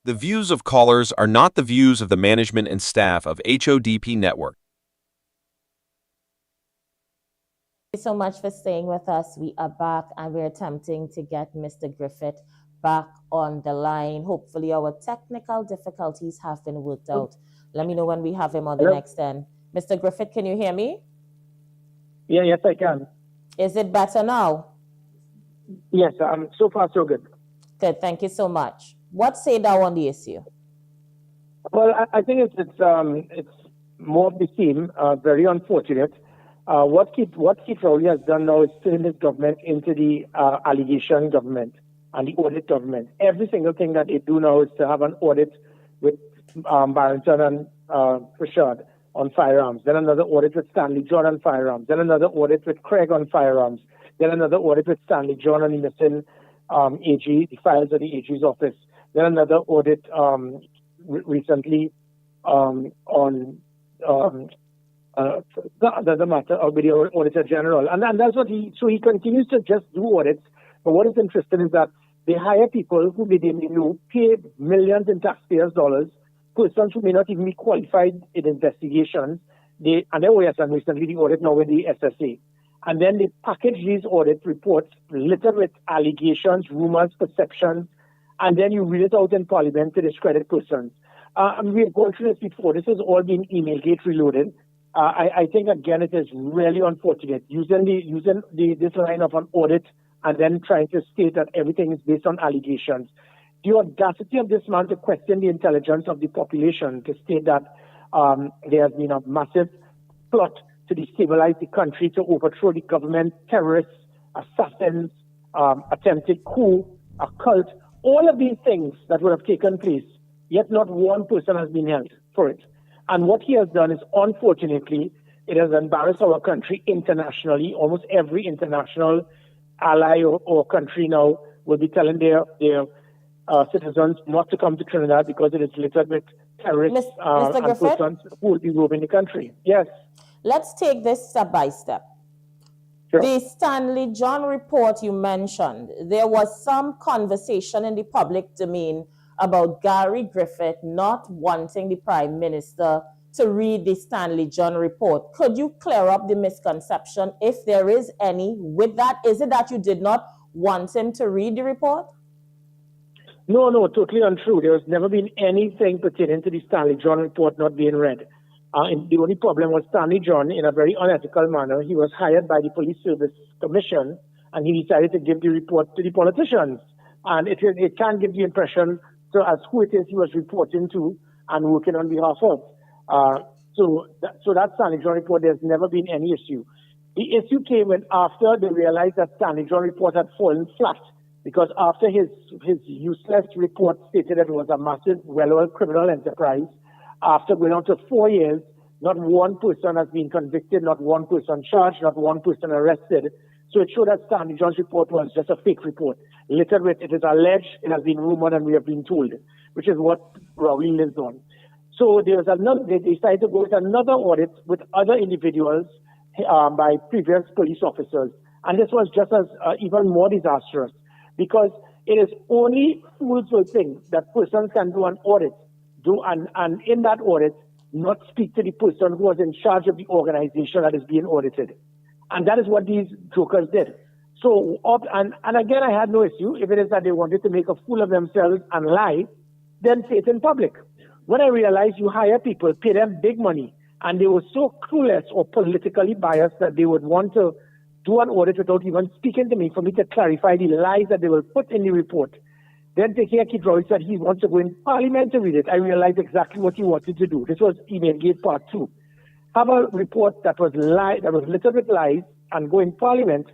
The views of callers are not the views of the management and staff of HODP Network. Thank you so much for staying with us. We are back and we're attempting to get Mr. Griffith back on the line. Hopefully our technical difficulties have been worked out. Let me know when we have him on the next end. Mr. Griffith, can you hear me? Yeah, yes, I can. Is it better now? Yes, so far so good. Good, thank you so much. What say thou on the issue? Well, I think it's more of the same. Very unfortunate. What Keith Rowley has done now is turn his government into the allegation government and the audit government. Every single thing that they do now is to have an audit with Barrington and Pritchard on firearms, then another audit with Stanley John on firearms, then another audit with Craig on firearms, then another audit with Stanley John on the missing AG, the files of the AG's office. Then another audit recently on the matter of the Auditor General. And that's what he continues to just do audits. But what is interesting is that they hire people who they pay millions in taxpayers' dollars, persons who may not even be qualified in investigations. And recently the audit now with the SSA. And then they package these audit reports littered with allegations, rumors, perceptions, and then you read it out in Parliament to discredit persons. We've gone through this before. This has all been Emailgate reloaded. I think, again, it is really unfortunate using this line of an audit and then trying to state that everything is based on allegations. The audacity of this man to question the intelligence of the population, to state that there has been a massive plot to destabilize the country, to overthrow the government, terrorists, assassins, attempted coup, a cult, all of these things that would have taken place, yet not one person has been held for it. And what he has done is, unfortunately, it has embarrassed our country internationally. Almost every international ally or country now will be telling their citizens not to come to Trinidad because it is littered with terrorists and persons who will be roaming the country. Yes. Let's take this step by step. Sure. The Stanley John report you mentioned, there was some conversation in the public domain about Gary Griffith not wanting the Prime Minister to read the Stanley John report. Could you clear up the misconception, if there is any, with that? Is it that you did not want him to read the report? No, totally untrue. There has never been anything pertaining to the Stanley John report not being read. The only problem was Stanley John, in a very unethical manner, he was hired by the Police Service Commission, and he decided to give the report to the politicians. And it can give the impression as who it is he was reporting to and working on behalf of. So that Stanley John report, there's never been any issue. The issue came when after they realized that Stanley John report had fallen flat, because after his useless report stated that it was a massive, well-oiled criminal enterprise, after going on to 4 years, not one person has been convicted, not one person charged, not one person arrested. So it showed that Stanley John's report was just a fake report. Littered with, it is alleged, it has been rumored, and we have been told, which is what Rowley lives on. So they decided to go with another audit with other individuals by previous police officers. And this was just as even more disastrous, because it is only fools will think that persons can do an audit do and in that audit, not speak to the person who was in charge of the organization that is being audited. And that is what these jokers did. So, and again, I had no issue. If it is that they wanted to make a fool of themselves and lie, then say it in public. When I realized you hire people, pay them big money, and they were so clueless or politically biased that they would want to do an audit without even speaking to me for me to clarify the lies that they will put in the report. Then to hear Keith Rowley said he wants to go in Parliament to read it, I realized exactly what he wanted to do. This was Emailgate Part 2. Have a report that was littered with lies and go in Parliament,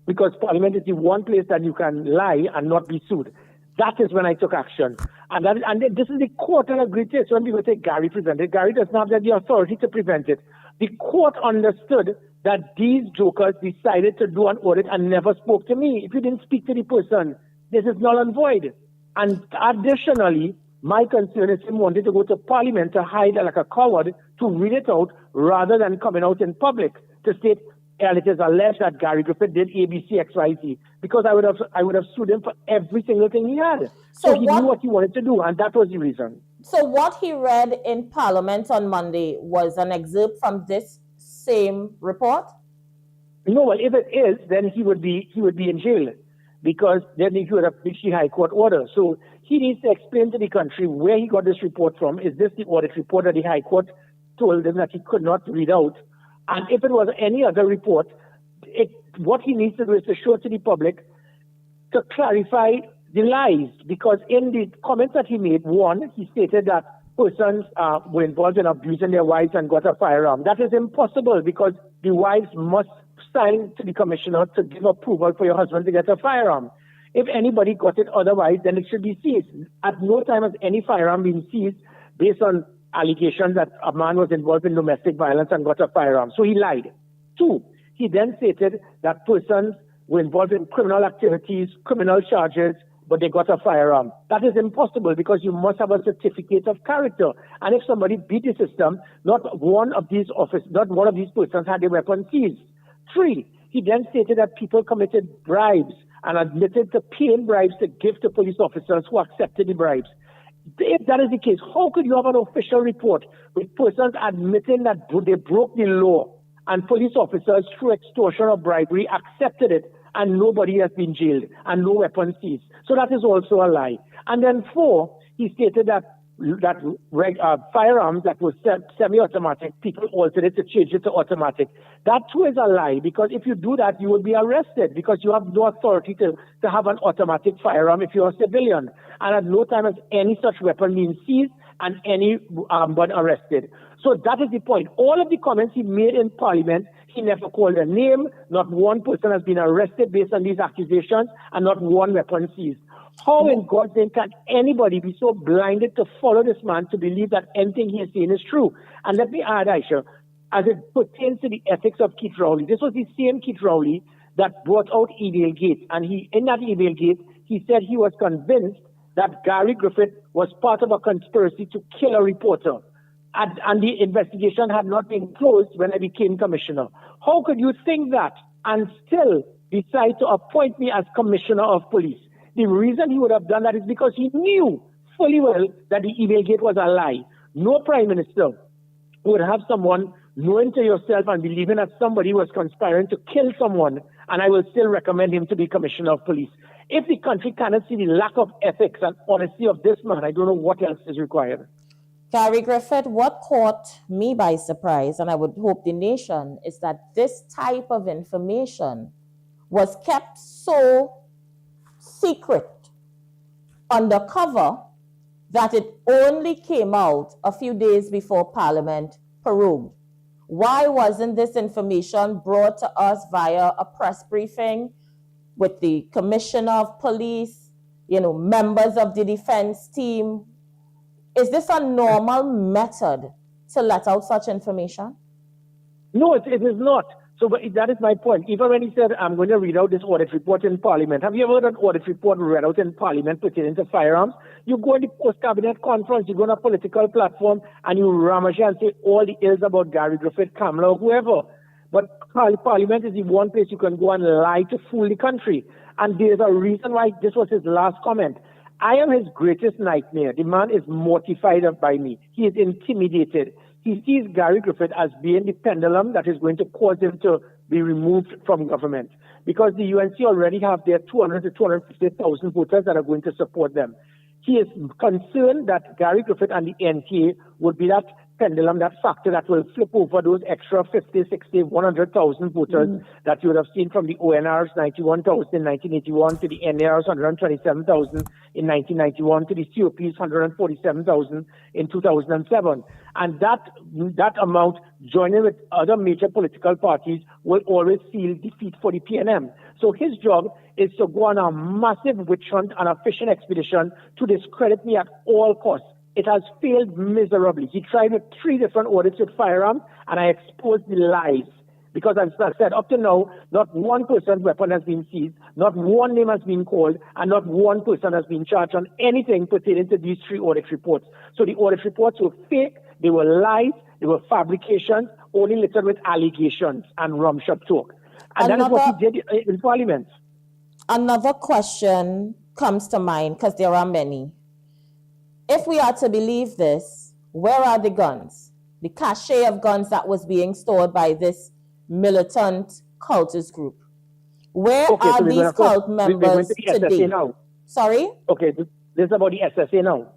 because Parliament is the one place that you can lie and not be sued. That is when I took action. And this is the court that agreed to it. So when people say Gary prevented, Gary does not have the authority to prevent it. The court understood that these jokers decided to do an audit and never spoke to me. If you didn't speak to the person, this is null and void. And additionally, my concern is him wanting to go to Parliament to hide like a coward to read it out rather than coming out in public to state, and it is alleged that Gary Griffith did ABC, XYZ, because I would have sued him for every single thing he had. So he knew what he wanted to do, and that was the reason. So what he read in Parliament on Monday was an excerpt from this same report? No, well, if it is, then he would be in jail, because then he would have reached the High Court order. So he needs to explain to the country where he got this report from. Is this the audit report that the High Court told him that he could not read out? And if it was any other report, what he needs to do is to show to the public to clarify the lies. Because in the comments that he made, one, he stated that persons were involved in abusing their wives and got a firearm. That is impossible, because the wives must sign to the commissioner to give approval for your husband to get a firearm. If anybody got it otherwise, then it should be seized. At no time has any firearm been seized based on allegations that a man was involved in domestic violence and got a firearm. So he lied. Two, he then stated that persons were involved in criminal activities, criminal charges, but they got a firearm. That is impossible, because you must have a certificate of character. And if somebody beat the system, not one of these persons had their weapon seized. Three, he then stated that people committed bribes and admitted to paying bribes to give to police officers who accepted the bribes. If that is the case, how could you have an official report with persons admitting that they broke the law and police officers, through extortion or bribery, accepted it, and nobody has been jailed and no weapon seized? So that is also a lie. And then four, he stated that firearms that were semi-automatic, people altered it to change it to automatic. That too is a lie, because if you do that, you will be arrested, because you have no authority to have an automatic firearm if you're a civilian. And at no time has any such weapon been seized and anyone arrested. So that is the point. All of the comments he made in Parliament, he never called a name. Not one person has been arrested based on these accusations, and not one weapon seized. How in God's name can anybody be so blinded to follow this man to believe that anything he is saying is true? And let me add, Aisha, as it pertains to the ethics of Keith Rowley, this was the same Keith Rowley that brought out Emailgate. And in that Emailgate, he said he was convinced that Gary Griffith was part of a conspiracy to kill a reporter. And the investigation had not been closed when I became commissioner. How could you think that and still decide to appoint me as commissioner of police? The reason he would have done that is because he knew fully well that the Emailgate was a lie. No prime minister would have someone knowing to yourself and believing that somebody was conspiring to kill someone, and I will still recommend him to be commissioner of police. If the country cannot see the lack of ethics and honesty of this man, I don't know what else is required. Gary Griffith, what caught me by surprise, and I would hope the nation, is that this type of information was kept so secret, undercover, that it only came out a few days before Parliament prorogued. Why wasn't this information brought to us via a press briefing with the Commissioner of Police, members of the defense team? Is this a normal method to let out such information? No, it is not. So that is my point. Even when he said, I'm going to read out this audit report in Parliament. Have you ever heard an audit report read out in Parliament pertaining to firearms? You go in the post-cabinet conference, you go on a political platform, and you ramage and say all the ills about Gary Griffith, Kamala, or whoever. But Parliament is the one place you can go and lie to fool the country. And there's a reason why this was his last comment. I am his greatest nightmare. The man is mortified by me. He is intimidated. He sees Gary Griffith as being the pendulum that is going to cause him to be removed from government. Because the UNC already have their 200 to 250,000 voters that are going to support them. He is concerned that Gary Griffith and the NTA would be that pendulum, that factor that will flip over those extra 50, 60, 100,000 voters that you would have seen from the ONR's 91,000 in 1981 to the NAR's 127,000 in 1991 to the COP's 147,000 in 2007. And that amount, joining with other major political parties, will always seal defeat for the PNM. So his job is to go on a massive witch hunt and a fishing expedition to discredit me at all costs. It has failed miserably. He tried with 3 different audits with firearms, and I exposed the lies. Because as I said, up to now, not one person's weapon has been seized, not one name has been called, and not one person has been charged on anything pertaining to these 3 audit reports. So the audit reports were fake, they were lies, they were fabrications, only littered with allegations and rumshot talk. And that is what he did in Parliament. Another question comes to mind, because there are many. If we are to believe this, where are the guns? The cache of guns that was being stored by this militant cultist group. Where are these cult members today? Now. Sorry? Okay, this is about the SSA now.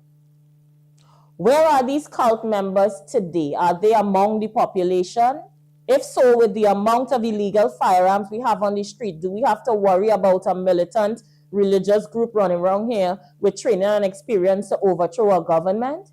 Where are these cult members today? Are they among the population? If so, with the amount of illegal firearms we have on the street, do we have to worry about a militant religious group running around here with training and experience to overthrow a government?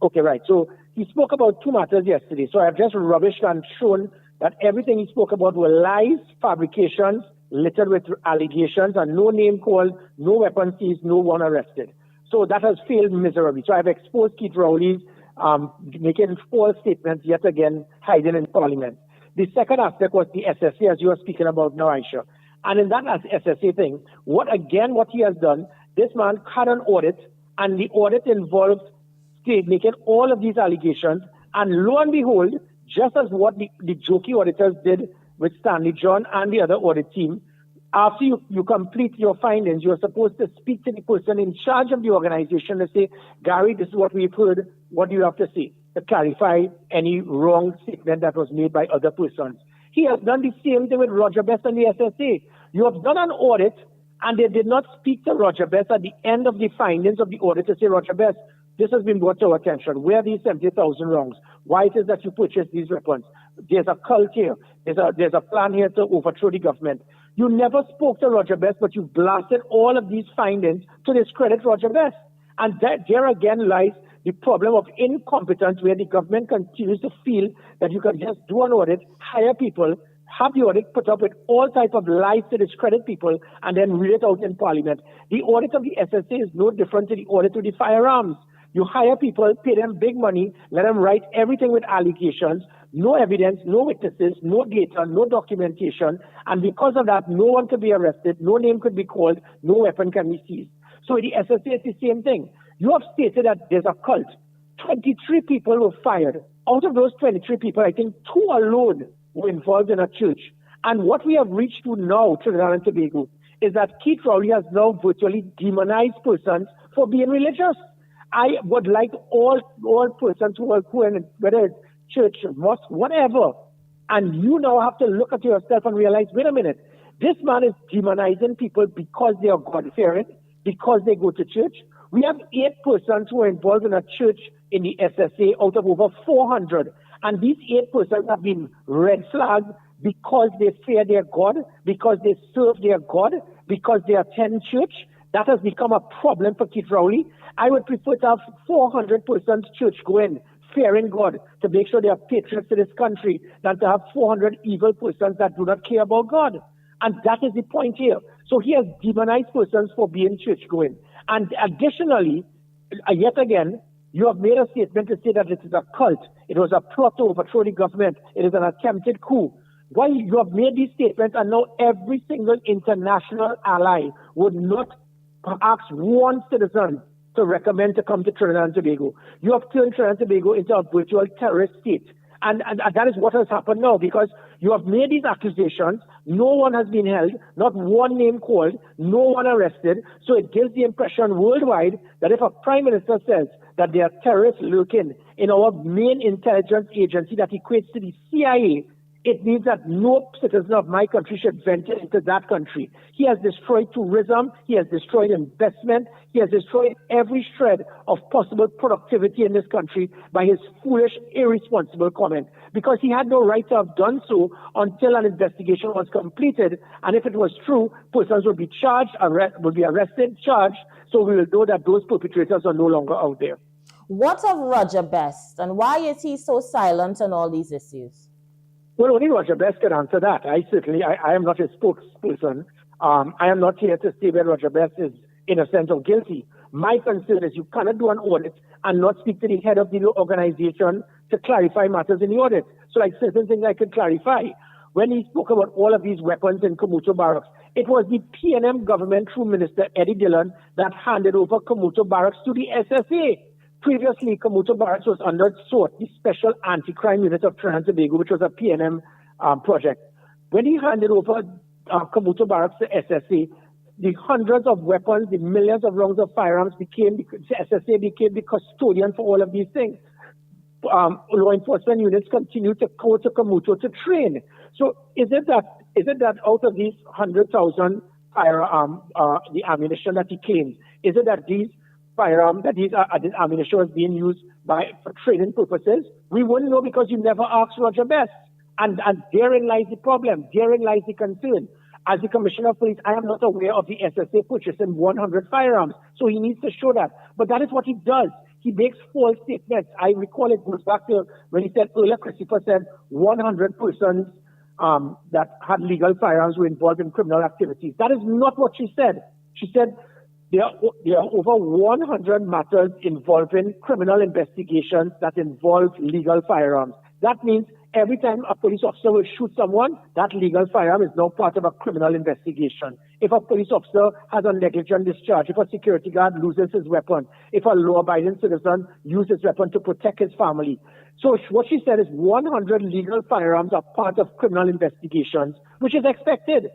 Okay, right. So he spoke about 2 matters yesterday. So I've just rubbished and shown that everything he spoke about were lies, fabrications, littered with allegations, and no name called, no weapon seized, no one arrested. So that has failed miserably. So I've exposed Keith Rowley's making false statements yet again, hiding in Parliament. The second aspect was the SSA, as you are speaking about now, Aisha. And in that SSA thing, what he has done, this man had an audit, and the audit involved making all of these allegations, and lo and behold, just as what the jokey auditors did with Stanley John and the other audit team, after you complete your findings, you're supposed to speak to the person in charge of the organization and say, Gary, this is what we've heard, what do you have to say? To clarify any wrong statement that was made by other persons. He has done the same thing with Roger Best and the SSA. You have done an audit, and they did not speak to Roger Best at the end of the findings of the audit to say, Roger Best, this has been brought to our attention. Where are these 70,000 wrongs? Why it is that you purchased these weapons? There's a cult here. There's a plan here to overthrow the government. You never spoke to Roger Best, but you blasted all of these findings to discredit Roger Best. And there again lies the problem of incompetence, where the government continues to feel that you can just do an audit, hire people, have the audit put up with all types of lies to discredit people, and then read it out in Parliament. The audit of the SSA is no different to the audit of the firearms. You hire people, pay them big money, let them write everything with allegations, no evidence, no witnesses, no data, no documentation, and because of that, no one could be arrested, no name could be called, no weapon can be seized. So the SSA is the same thing. You have stated that there's a cult. 23 people were fired. Out of those 23 people, I think 2 alone were involved in a church. And what we have reached to now, Trinidad and Tobago, is that Keith Rowley has now virtually demonized persons for being religious. I would like all persons who are whether it's church, mosque, whatever, and you now have to look at yourself and realize, wait a minute, this man is demonizing people because they are God-fearing, because they go to church. We have 8 persons who are involved in a church in the SSA out of over 400, and these 8 persons have been red flagged because they fear their God, because they serve their God, because they attend church. That has become a problem for Keith Rowley. I would prefer to have 400 persons church going, fearing God, to make sure they are patriots to this country, than to have 400 evil persons that do not care about God. And that is the point here. So he has demonized persons for being church going. And additionally, yet again, you have made a statement to say that it is a cult. It was a plot to overthrow the government. It is an attempted coup. Why you have made these statements, and now every single international ally would not ask one citizen to recommend to come to Trinidad and Tobago. You have turned Trinidad and Tobago into a virtual terrorist state. And that is what has happened now, because you have made these accusations. No one has been held, not one name called, no one arrested. So it gives the impression worldwide that if a prime minister says that there are terrorists lurking in our main intelligence agency that equates to the CIA, it means that no citizen of my country should venture into that country. He has destroyed tourism. He has destroyed investment. He has destroyed every shred of possible productivity in this country by his foolish, irresponsible comment. Because he had no right to have done so until an investigation was completed. And if it was true, persons would be charged, would be arrested, charged. So we will know that those perpetrators are no longer out there. What of Roger Best, and why is he so silent on all these issues? Well, only Roger Best can answer that. I am not a spokesperson. I am not here to say whether Roger Best is innocent or guilty. My concern is you cannot do an audit and not speak to the head of the organization to clarify matters in the audit. So like certain things I could clarify. When he spoke about all of these weapons in Kamuto Barracks, it was the PNM government through Minister Eddie Dillon that handed over Kamuto Barracks to the SSA. Previously, Kamuto Barracks was under SORT, the Special Anti-Crime Unit of Trinidad and Tobago, which was a PNM project. When he handed over Kamuto Barracks to SSA, the hundreds of weapons, the millions of rounds of firearms the SSA became the custodian for all of these things. Law enforcement units continue to go to Kamuto to train. So is it that out of these 100,000 firearm, the ammunition that he claims, is it that these this ammunition was being used for training purposes? We wouldn't know because you never asked Roger Best. And therein lies the problem. Therein lies the concern. As the Commissioner of Police, I am not aware of the SSA purchasing 100 firearms. So he needs to show that. But that is what he does. He makes false statements. I recall it goes back to when he said earlier, Christopher said 100 persons that had legal firearms were involved in criminal activities. That is not what she said. She said there are over 100 matters involving criminal investigations that involve legal firearms. That means every time a police officer will shoot someone, that legal firearm is now part of a criminal investigation. If a police officer has a negligent discharge, if a security guard loses his weapon, if a law-abiding citizen uses his weapon to protect his family. So what she said is 100 legal firearms are part of criminal investigations, which is expected.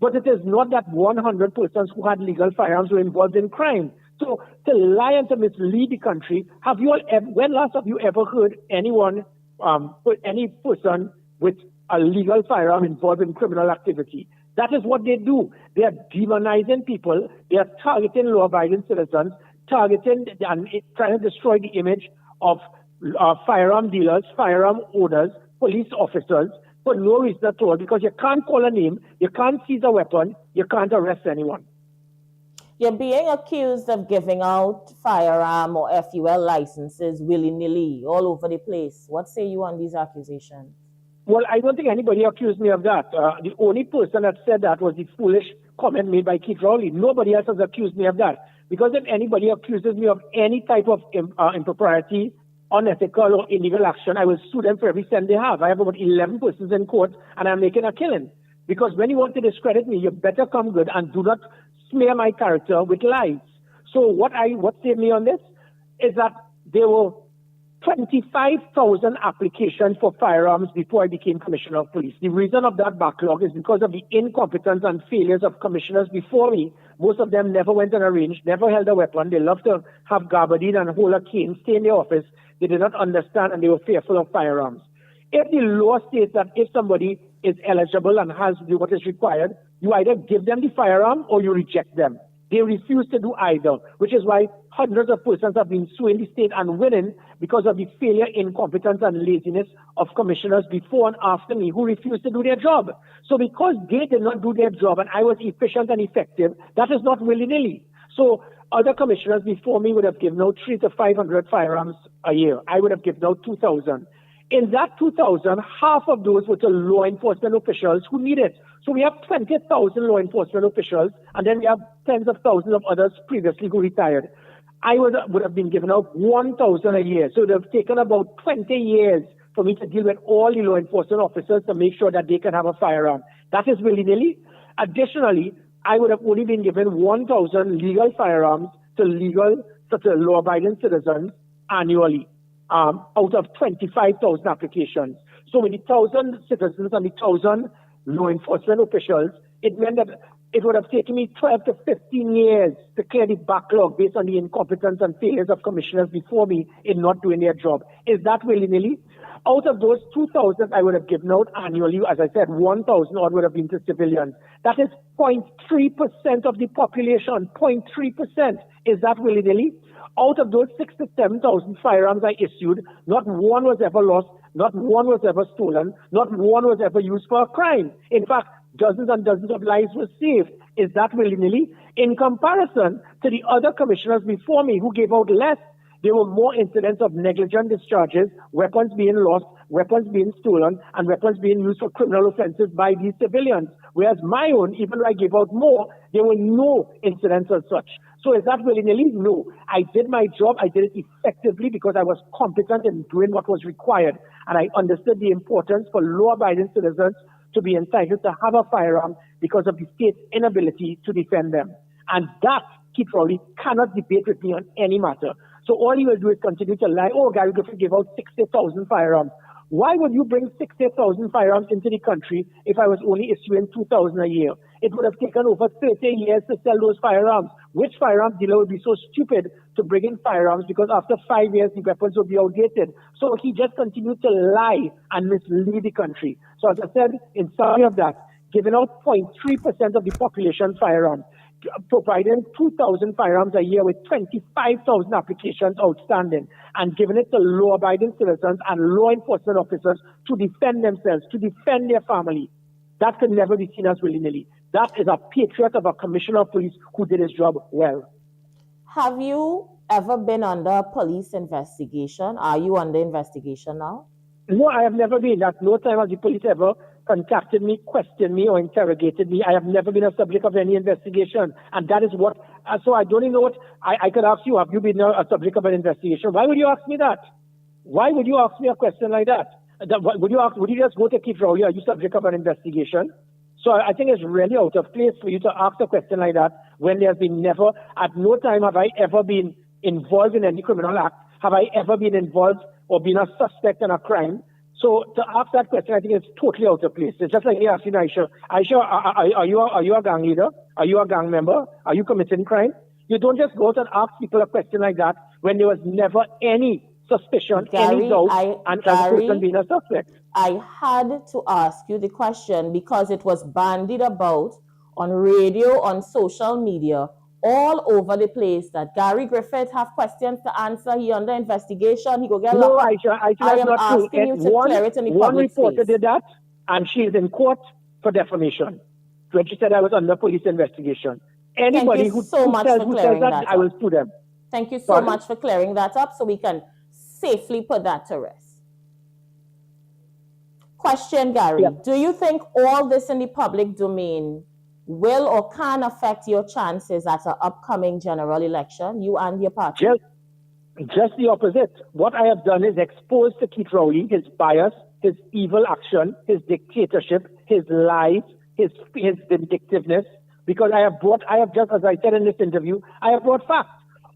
But it is not that 100 persons who had legal firearms were involved in crime. So to lie and to mislead the country, when last have you ever heard anyone, any person with a legal firearm involved in criminal activity? That is what they do. They are demonizing people. They are targeting law-abiding citizens, targeting and trying to destroy the image of firearm dealers, firearm owners, police officers, for no reason at all, because you can't call a name, you can't seize a weapon, you can't arrest anyone. You're being accused of giving out firearm or FUL licenses willy-nilly all over the place. What say you on these accusations? Well, I don't think anybody accused me of that. The only person that said that was the foolish comment made by Keith Rowley. Nobody else has accused me of that. Because if anybody accuses me of any type of impropriety, unethical or illegal action, I will sue them for every cent they have. I have about 11 persons in court and I'm making a killing. Because when you want to discredit me, you better come good and do not smear my character with lies. So what saved me on this is that there were 25,000 applications for firearms before I became Commissioner of Police. The reason of that backlog is because of the incompetence and failures of commissioners before me. Most of them never went on a range, never held a weapon. They loved to have gabardine and hold a cane, stay in their office. They did not understand and they were fearful of firearms. If the law states that if somebody is eligible and has what is required, you either give them the firearm or you reject them. They refuse to do either, which is why hundreds of persons have been suing the state and winning because of the failure, incompetence, and laziness of commissioners before and after me who refused to do their job. So because they did not do their job and I was efficient and effective, that is not willy-nilly. So other commissioners before me would have given out 300 to 500 firearms a year. I would have given out 2,000. In that 2,000, half of those were to law enforcement officials who need it. So we have 20,000 law enforcement officials, and then we have tens of thousands of others previously who retired. I would have been given out 1,000 a year. So it would have taken about 20 years for me to deal with all the law enforcement officers to make sure that they can have a firearm. That is willy-nilly. Additionally, I would have only been given 1,000 legal firearms to law-abiding citizens annually. out of 25,000 applications. So with the 1,000 citizens and the 1,000 law enforcement officials, it meant that it would have taken me 12 to 15 years to clear the backlog based on the incompetence and failures of commissioners before me in not doing their job. Is that willy-nilly? Out of those 2,000 I would have given out annually, as I said, 1,000 odd would have been to civilians. That is 0.3% of the population, 0.3%. Is that willy-nilly? Out of those 6,000 to 7,000 firearms I issued, not one was ever lost, not one was ever stolen, not one was ever used for a crime. In fact, dozens and dozens of lives were saved. Is that willy-nilly? In comparison to the other commissioners before me who gave out less, there were more incidents of negligent discharges, weapons being lost, weapons being stolen, and weapons being used for criminal offenses by these civilians. Whereas my own, even though I gave out more, there were no incidents as such. So is that willy-nilly? No. I did my job. I did it effectively because I was competent in doing what was required. And I understood the importance for law-abiding citizens to be entitled to have a firearm because of the state's inability to defend them. And that, Keith Rowley cannot debate with me on any matter. So all he will do is continue to lie. Oh, Gary Griffith gave out 60,000 firearms. Why would you bring 60,000 firearms into the country if I was only issuing 2,000 a year? It would have taken over 30 years to sell those firearms. Which firearms dealer would be so stupid to bring in firearms because after 5 years the weapons will be outdated? So he just continued to lie and mislead the country. So as I said, in summary of that, giving out 0.3% of the population firearms, providing 2,000 firearms a year with 25,000 applications outstanding, and giving it to law-abiding citizens and law enforcement officers to defend themselves, to defend their family. That could never be seen as willy-nilly. That is a patriot of a commissioner of police who did his job well. Have you ever been under police investigation? Are you under investigation now? No, I have never been. At no time has the police ever contacted me, questioned me, or interrogated me. I have never been a subject of any investigation. And that is what, so I don't even know what, I could ask you, have you been a subject of an investigation? Why would you ask me that? Why would you ask me a question like that? Would you just go to Keith Rowley, are you subject of an investigation? So I think it's really out of place for you to ask a question like that when there has been never, at no time have I ever been involved in any criminal act, have I ever been involved or been a suspect in a crime. So to ask that question, I think it's totally out of place. It's just like you asking Aisha, are you a gang leader? Are you a gang member? Are you committing crime? You don't just go out and ask people a question like that when there was never any suspicion, any doubt, and the person being a suspect. I had to ask you the question because it was bandied about on radio, on social media, all over the place that Gary Griffith have questions to answer. He under investigation. He go get no, locked Aisha, I that's am not true. asking you to clear it in the one public reporter space. did that, and she is in court for defamation when she said I was under police investigation. Anybody who says that, I will sue them. Thank you so much for clearing that up so we can safely put that to rest. Question, Gary. Do you think all this in the public domain will or can affect your chances at an upcoming general election, you and your party? Just the opposite. What I have done is expose to Keith Rowley his bias, his evil action, his dictatorship, his lies, his vindictiveness, because I have just, as I said in this interview, I have brought facts.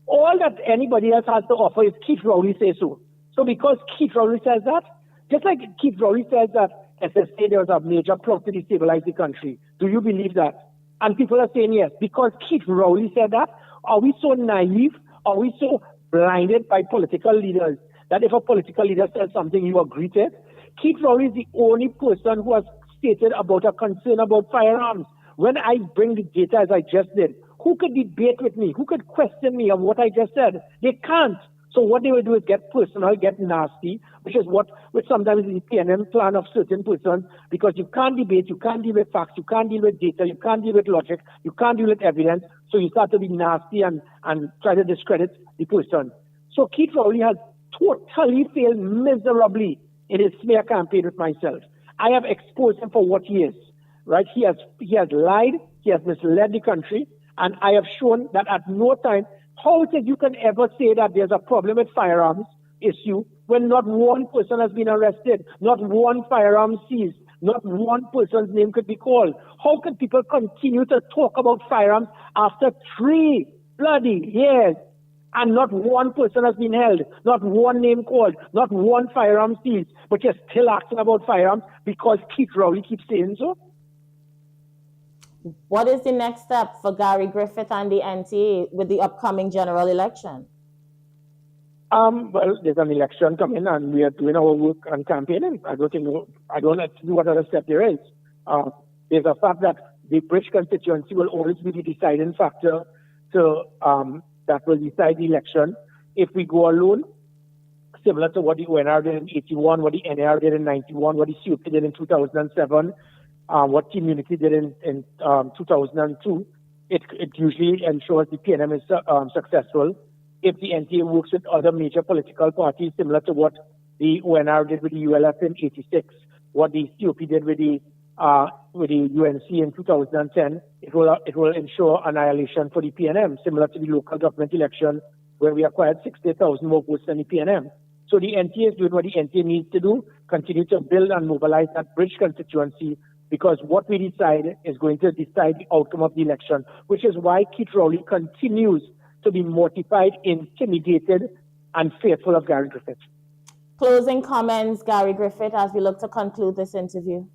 All that anybody else has to offer is Keith Rowley says so. So because Keith Rowley says that, just like Keith Rowley says that SSA, there was a major plot to destabilize the country. Do you believe that? And people are saying yes. Because Keith Rowley said that, are we so naive? Are we so blinded by political leaders that if a political leader says something, you agree to it? Keith Rowley is the only person who has stated about a concern about firearms. When I bring the data as I just did, who could debate with me? Who could question me on what I just said? They can't. So what they will do is get personal, get nasty, which sometimes is the PNM plan of certain persons, because you can't debate, you can't deal with facts, you can't deal with data, you can't deal with logic, you can't deal with evidence, so you start to be nasty and try to discredit the person. So Keith Rowley has totally failed miserably in his smear campaign with myself. I have exposed him for what he is, right? He has lied, he has misled the country, and I have shown that at no time, how is it you can ever say that there's a problem with firearms issue when not one person has been arrested, not one firearm seized, not one person's name could be called? How can people continue to talk about firearms after 3 bloody years? And not one person has been held, not one name called, not one firearm seized, but you're still asking about firearms because Keith Rowley keeps saying so? What is the next step for Gary Griffith and the NTA with the upcoming general election? Well, there's an election coming and we are doing our work on campaigning. I don't know what other step there is. There's a fact that the British constituency will always be the deciding factor that will decide the election. If we go alone, similar to what the ONR did in 81, what the NAR did in 91, what the CUP did in 2007, what Team Unity did in 2002, it usually ensures the PNM is successful. If the NTA works with other major political parties, similar to what the ONR did with the ULF in 86, what the CUP did with the UNC in 2010, it will ensure annihilation for the PNM, similar to the local government election where we acquired 60,000 more votes than the PNM. So the NTA is doing what the NTA needs to do, continue to build and mobilize that British constituency, because what we decide is going to decide the outcome of the election, which is why Keith Rowley continues to be mortified, intimidated, and fearful of Gary Griffith. Closing comments, Gary Griffith, as we look to conclude this interview.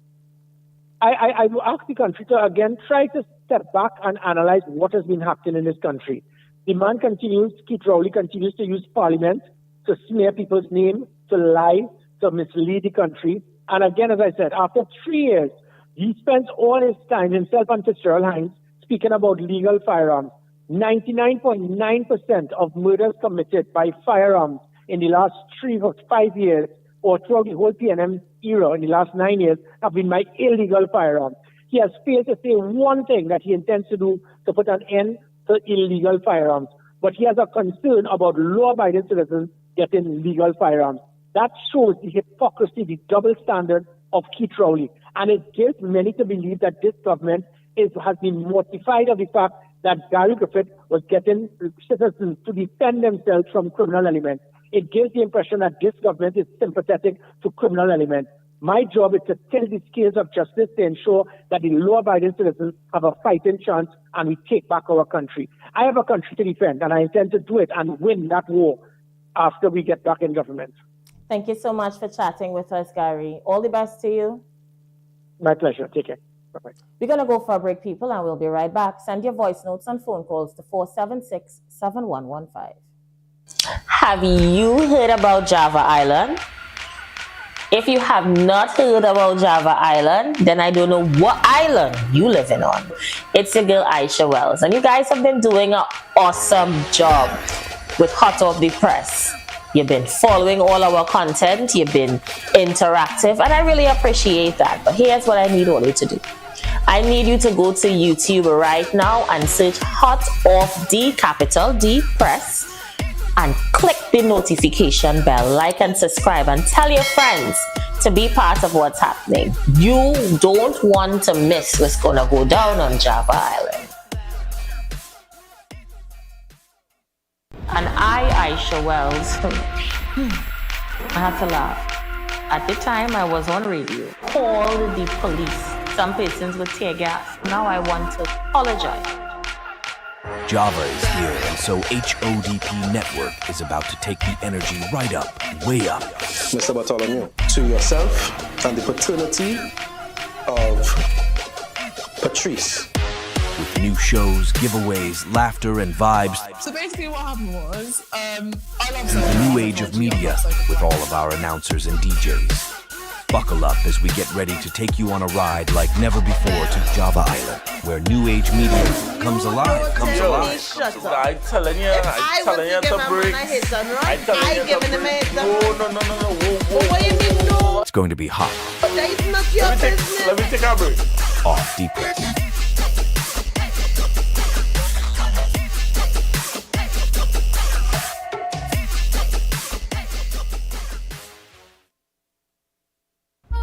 I will ask the country to again try to step back and analyze what has been happening in this country. The man continues, Keith Rowley continues to use Parliament to smear people's name, to lie, to mislead the country. And again, as I said, after 3 years, he spends all his time, himself and Fitzgerald Hines, speaking about legal firearms. 99.9% of murders committed by firearms in the last 3 or 5 years, or throughout the whole PNM era in the last 9 years, have been by illegal firearms. He has failed to say one thing that he intends to do to put an end to illegal firearms. But he has a concern about law-abiding citizens getting legal firearms. That shows the hypocrisy, the double standard of Keith Rowley. And it gives many to believe that this government has been mortified of the fact that Gary Griffith was getting citizens to defend themselves from criminal elements. It gives the impression that this government is sympathetic to criminal elements. My job is to tilt the scales of justice to ensure that the law-abiding citizens have a fighting chance and we take back our country. I have a country to defend and I intend to do it and win that war after we get back in government. Thank you so much for chatting with us, Gary. All the best to you. My pleasure. Take care. Bye-bye. We're going to go for a break, people, and we'll be right back. Send your voice notes and phone calls to 476-7115. Have you heard about Java Island? If you have not heard about Java Island, then I don't know what island you living on. It's your girl Aisha Wells, and you guys have been doing an awesome job with Hot Off the Press. You've been following all our content, you've been interactive, and I really appreciate that. But here's what I need all you to do. I need you to go to YouTube right now and search Hot Off the capital D Press and click the notification bell, like and subscribe, and tell your friends to be part of what's happening. You don't want to miss what's gonna go down on Java Island. And Aisha Wells, I had to laugh. At the time I was on radio, called the police. Some persons with tear gas. Now I want to apologize. Java is here, and so HODP Network is about to take the energy right up, way up. Mr. Bartholomew, to yourself and the paternity of Patrice. With new shows, giveaways, laughter, and vibes. So basically what happened was, I love Through the new age of media, with all of our announcers and DJs. Buckle up as we get ready to take you on a ride like never before to Java Island, where new age media comes alive, I'm telling you to break. I'm telling you to break. No. What do you mean no? It's going to be hot. But that is not your business. Let me take a break. Off Deep Press.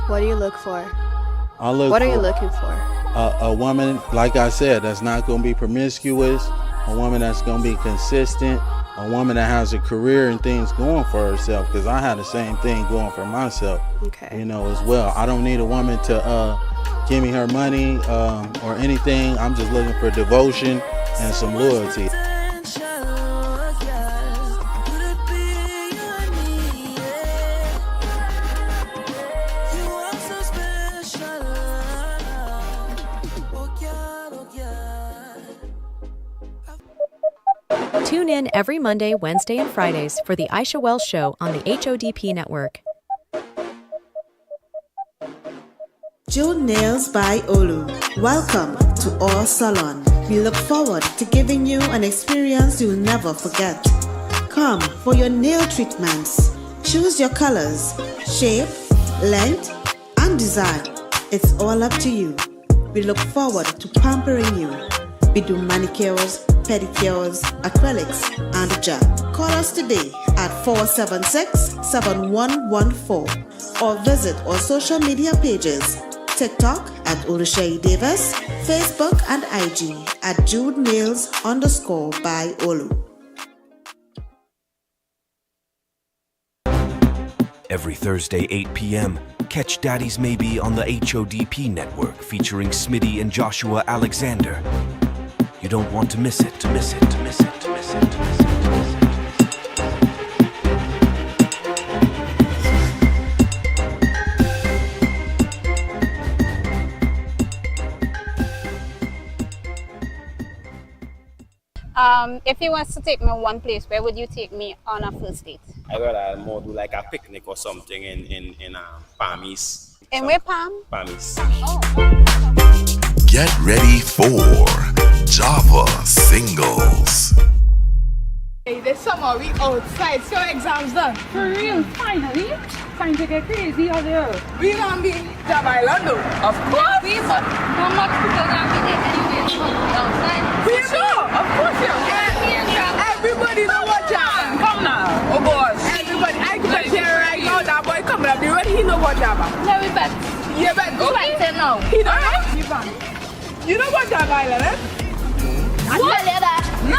What do you look for? What are you looking for? A woman, like I said, that's not going to be promiscuous. A woman that's going to be consistent. A woman that has a career and things going for herself. Because I had the same thing going for myself. Okay. You know, as well. I don't need a woman to give me her money or anything. I'm just looking for devotion and some loyalty. in every Monday, Wednesday, and Fridays for the Aisha Wells Show on the HODP Network. Jewel Nails by Olu. Welcome to our salon. We look forward to giving you an experience you'll never forget. Come for your nail treatments. Choose your colors, shape, length, and design. It's all up to you. We look forward to pampering you. We do manicures, pedicures, acrylics, and gel. Call us today at 476-7114 or visit our social media pages, TikTok at Oluseyi Davis, Facebook and IG at JudeNails_by Olu. Every Thursday, 8 p.m., catch Daddy's Maybe on the HODP network featuring Smitty and Joshua Alexander. You don't want to miss it, to miss it, to miss it, to miss it, to miss it, to miss it. If you was to take me one place, where would you take me on a first date? I'd rather more do like a picnic or something in Palmies. In where, Palm? Palmies. Get ready for Java Singles. Hey, this summer we outside, so exams done. For real, finally. Time to get crazy out there. We gonna be Java Island though. Of course. We but not much people gonna be there anyway. So outside. We know, of course, yeah. Everybody know what Java. Come now. Oh gosh. Everybody, I can tell right now that boy coming up. You ready? He know what Java. No, we bet. Yeah, bet. Okay. No. He know right? You know what Java Island is? I tell you that. No.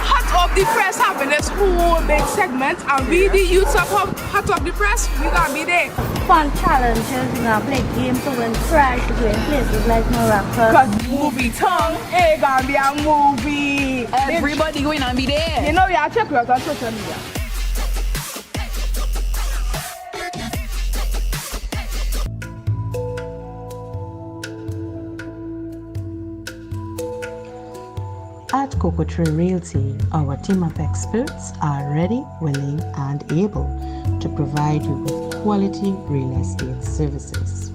Hot Up the Press having this whole big segment, and we the youths of Hot Up the Press, we gonna be there. Fun challenges, we're gonna play games to win prize to go in places like Morocco. Cause movie tongue, it gonna be a movie. Everybody going to be there. You know, we are check out on social media. At Cocoa Tree Realty, our team of experts are ready, willing, and able to provide you with quality real estate services.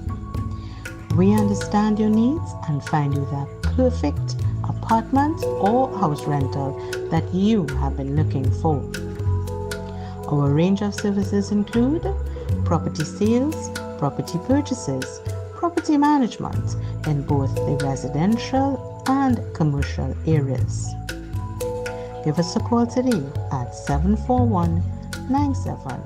We understand your needs and find you that perfect apartment or house rental that you have been looking for. Our range of services include property sales, property purchases, property management in both the residential and commercial areas. Give us a call today at 741-9712.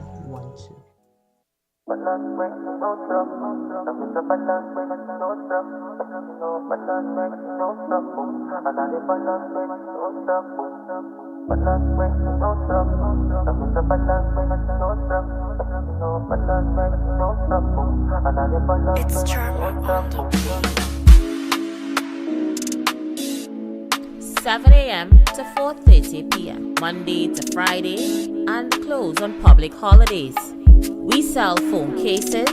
It's Charm on the beat. 7 a.m. to 4:30 p.m. Monday to Friday, and close on public holidays. We sell phone cases,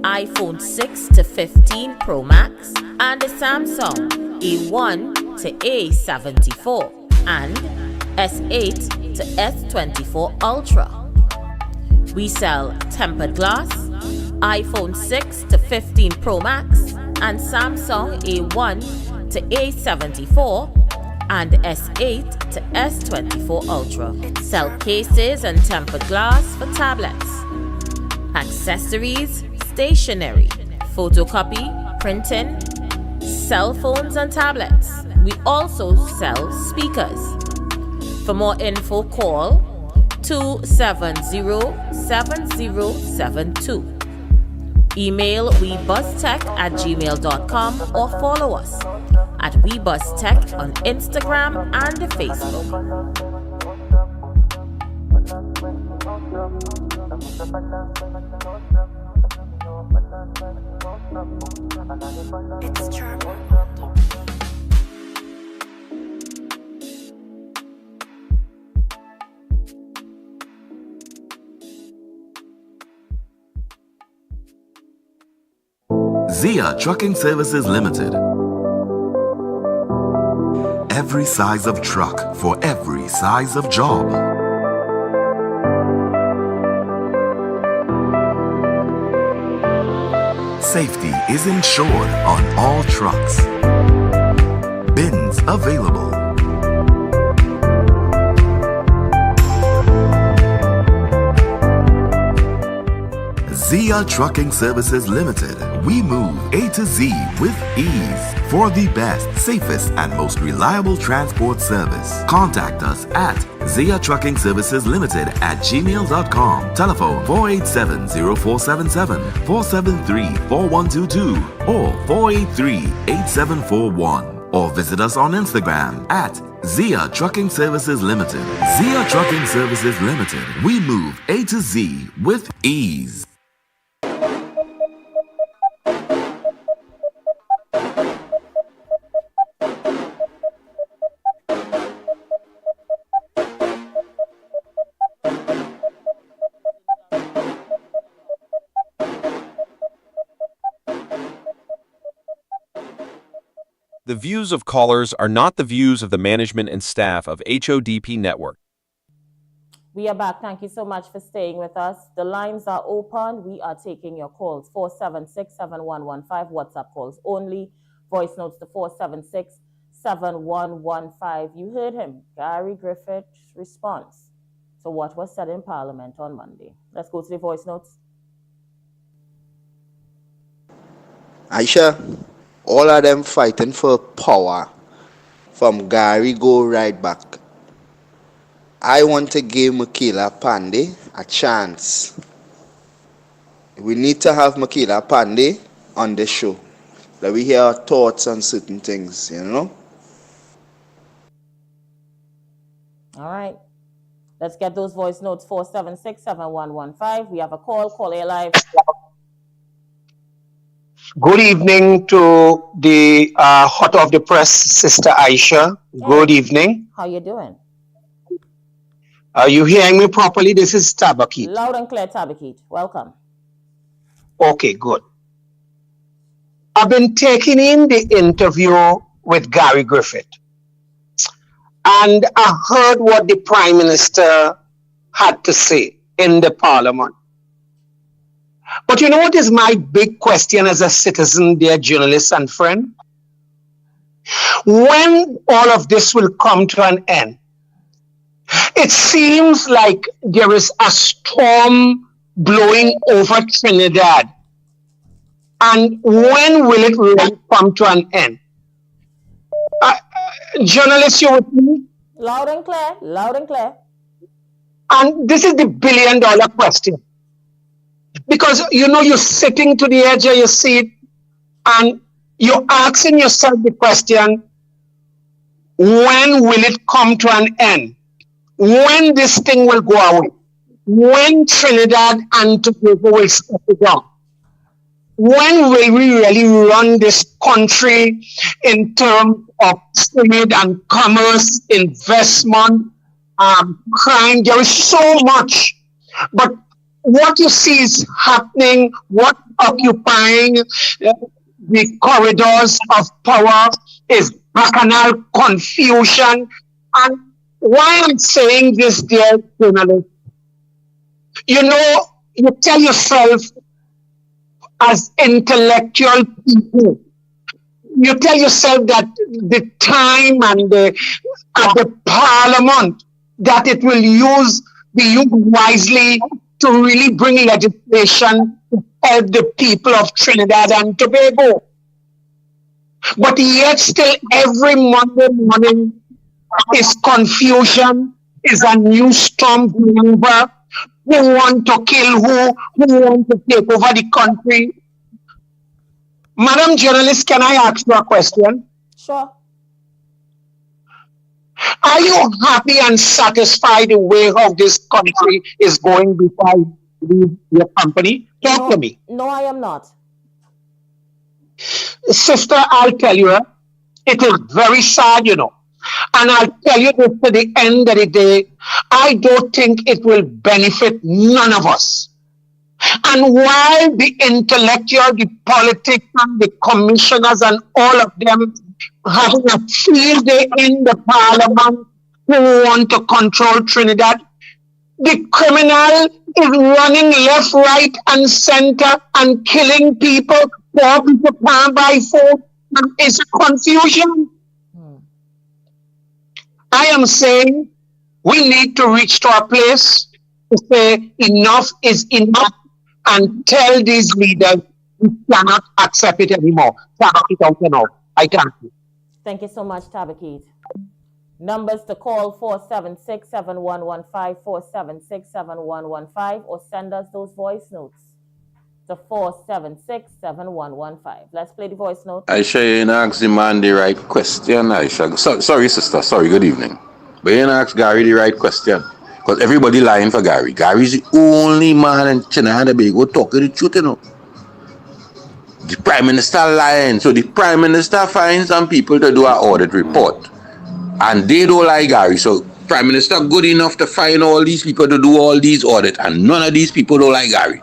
iPhone 6 to 15 Pro Max, and the Samsung A1 to A74 and S8 to S24 Ultra. We sell tempered glass, iPhone 6 to 15 Pro Max, and Samsung A1 to A74 and S8 to S24 Ultra. Sell cases and tempered glass for tablets, accessories, stationery, photocopy, printing, cell phones and tablets. We also sell speakers. For more info, call 270-7072. Email webustech@gmail.com or follow us at WeBusTech on Instagram and Facebook. It's Charm on the beat. Zia Trucking Services Limited. every size of truck for every size of job. Safety is ensured on all trucks. Bins available. Zia Trucking Services Limited. We move A to Z with ease for the best, safest, and most reliable transport service. Contact us at Zia Trucking Services Limited at gmail.com. Telephone 487-0477, 473-4122, or 483-8741. Or visit us on Instagram at Zia Trucking Services Limited. Zia Trucking Services Limited. We move A to Z with ease. The views of callers are not the views of the management and staff of HODP Network. We are back. Thank you so much for staying with us. The lines are open. We are taking your calls. 476-7115, WhatsApp calls only. Voice notes to 476-7115. You heard him, Gary Griffith's response to what was said in Parliament on Monday. Let's go to the voice notes. Aisha, all of them fighting for power from Gary go right back. I want to give Makila Pandey a chance. We need to have Makila Pandey on the show. Let we hear our thoughts on certain things, you know? All right. Let's get those voice notes. 476-7115. We have a call. Call A Live. Good evening to the hot of the press, Sister Aisha. Hey. Good evening. How you doing? Are you hearing me properly? This is Tabakit. Loud and clear, Tabakit. Welcome. Okay, good. I've been taking in the interview with Gary Griffith, and I heard what the Prime Minister had to say in the Parliament. But you know what is my big question as a citizen, dear journalist and friend? When all of this will come to an end, it seems like there is a storm blowing over Trinidad. And when will it really come to an end? Journalists, you with me? Loud and clear, loud and clear. And this is the billion-dollar question. Because, you know, you're sitting to the edge of your seat and you're asking yourself the question, when will it come to an end? When this thing will go away? When Trinidad and Tobago will step down? When will we really run this country in terms of trade and commerce, investment, crime? There is so much. But what you see is happening, what occupying the corridors of power is bacchanal confusion. And why I'm saying this, dear journalist, you know, you tell yourself as intellectual people, you tell yourself that the time and the Parliament, that it will be used wisely to really bring legislation to help the people of Trinidad and Tobago. But yet still every Monday morning is confusion, is a new storm over, who want to kill who want to take over the country. Madam Journalist, can I ask you a question? Sure. Are you happy and satisfied the way how this country is going before you leave your company? Talk to me. No, I am not. Sister, I'll tell you, it is very sad, you know. And I'll tell you this to the end of the day, I don't think it will benefit none of us. And while the intellectual, the politicians, the commissioners, and all of them having a field day in the parliament who want to control Trinidad. The criminal is running left, right, and center and killing people. Poor people can't buy food. It's confusion. I am saying we need to reach to a place to say enough is enough and tell these leaders we cannot accept it anymore. Tabakit out now. I can't. Thank you so much, Tabakit. Numbers to call 476-7115, 476-7115, or send us those voice notes to 476-7115. Let's play the voice note. Aisha, you didn't ask the man the right question, Aisha. Sorry, sister. Sorry, good evening. But you didn't ask Gary the right question. Because everybody lying for Gary. Gary's the only man in Trinidad and Tobago talking the truth, you know. The Prime Minister lying. So the Prime Minister finds some people to do an audit report. And they don't like Gary. So Prime Minister good enough to find all these people to do all these audits. And none of these people don't like Gary.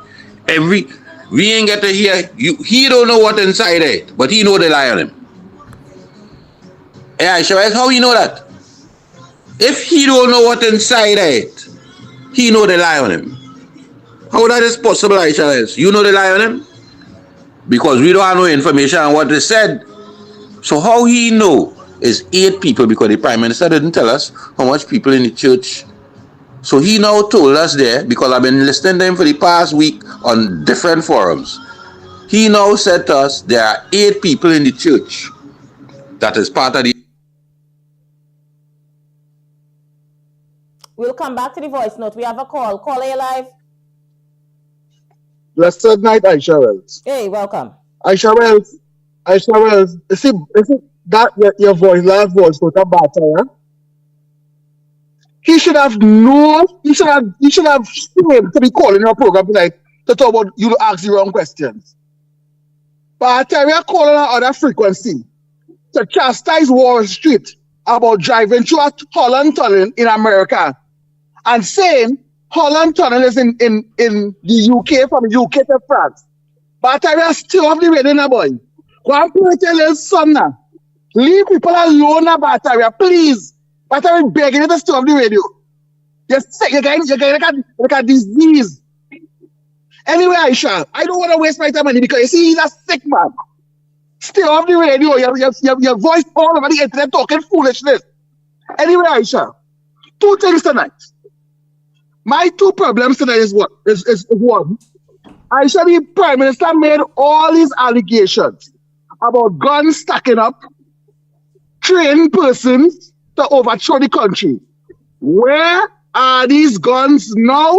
We ain't get to hear, he don't know what inside it. But he know they lie on him. Yeah, Aisha, how you know that? If he don't know what inside it, he know they lie on him. How that is possible, Aisha? You know they lie on him? Because we don't have no information on what they said. So how he know is 8 people, because the Prime Minister didn't tell us how much people in the church. So he now told us there, because I've been listening to him for the past week on different forums. He now said to us there are 8 people in the church that is part of the... We'll come back to the voice note. We have a call. Caller, you live? Blessed night, Aisha Wells. Hey, welcome. Aisha Wells, you see that your voice, last voice, was a batter, He should have known, he should have shame to be calling your program like to talk about you to ask the wrong questions. But we are calling on other frequency to chastise Wall Street about driving through a Holland Tunnel in America and saying Holland Tunnel is in the UK, from the UK to France. But we are still off the radio now, boy. Go and put your little son now. Leave people alone now, Bataria, please. Bataria begging you to stop the radio. You're sick, you're getting like a disease. Anyway, Aisha, I don't want to waste my time on it because you see, he's a sick man. Stay off the radio, your voice all over the internet talking foolishness. Anyway, Aisha, 2 things tonight. My 2 problems tonight is what? Is one. Aisha, the Prime Minister made all these allegations about guns stacking up, trained persons to overthrow the country. Where are these guns now?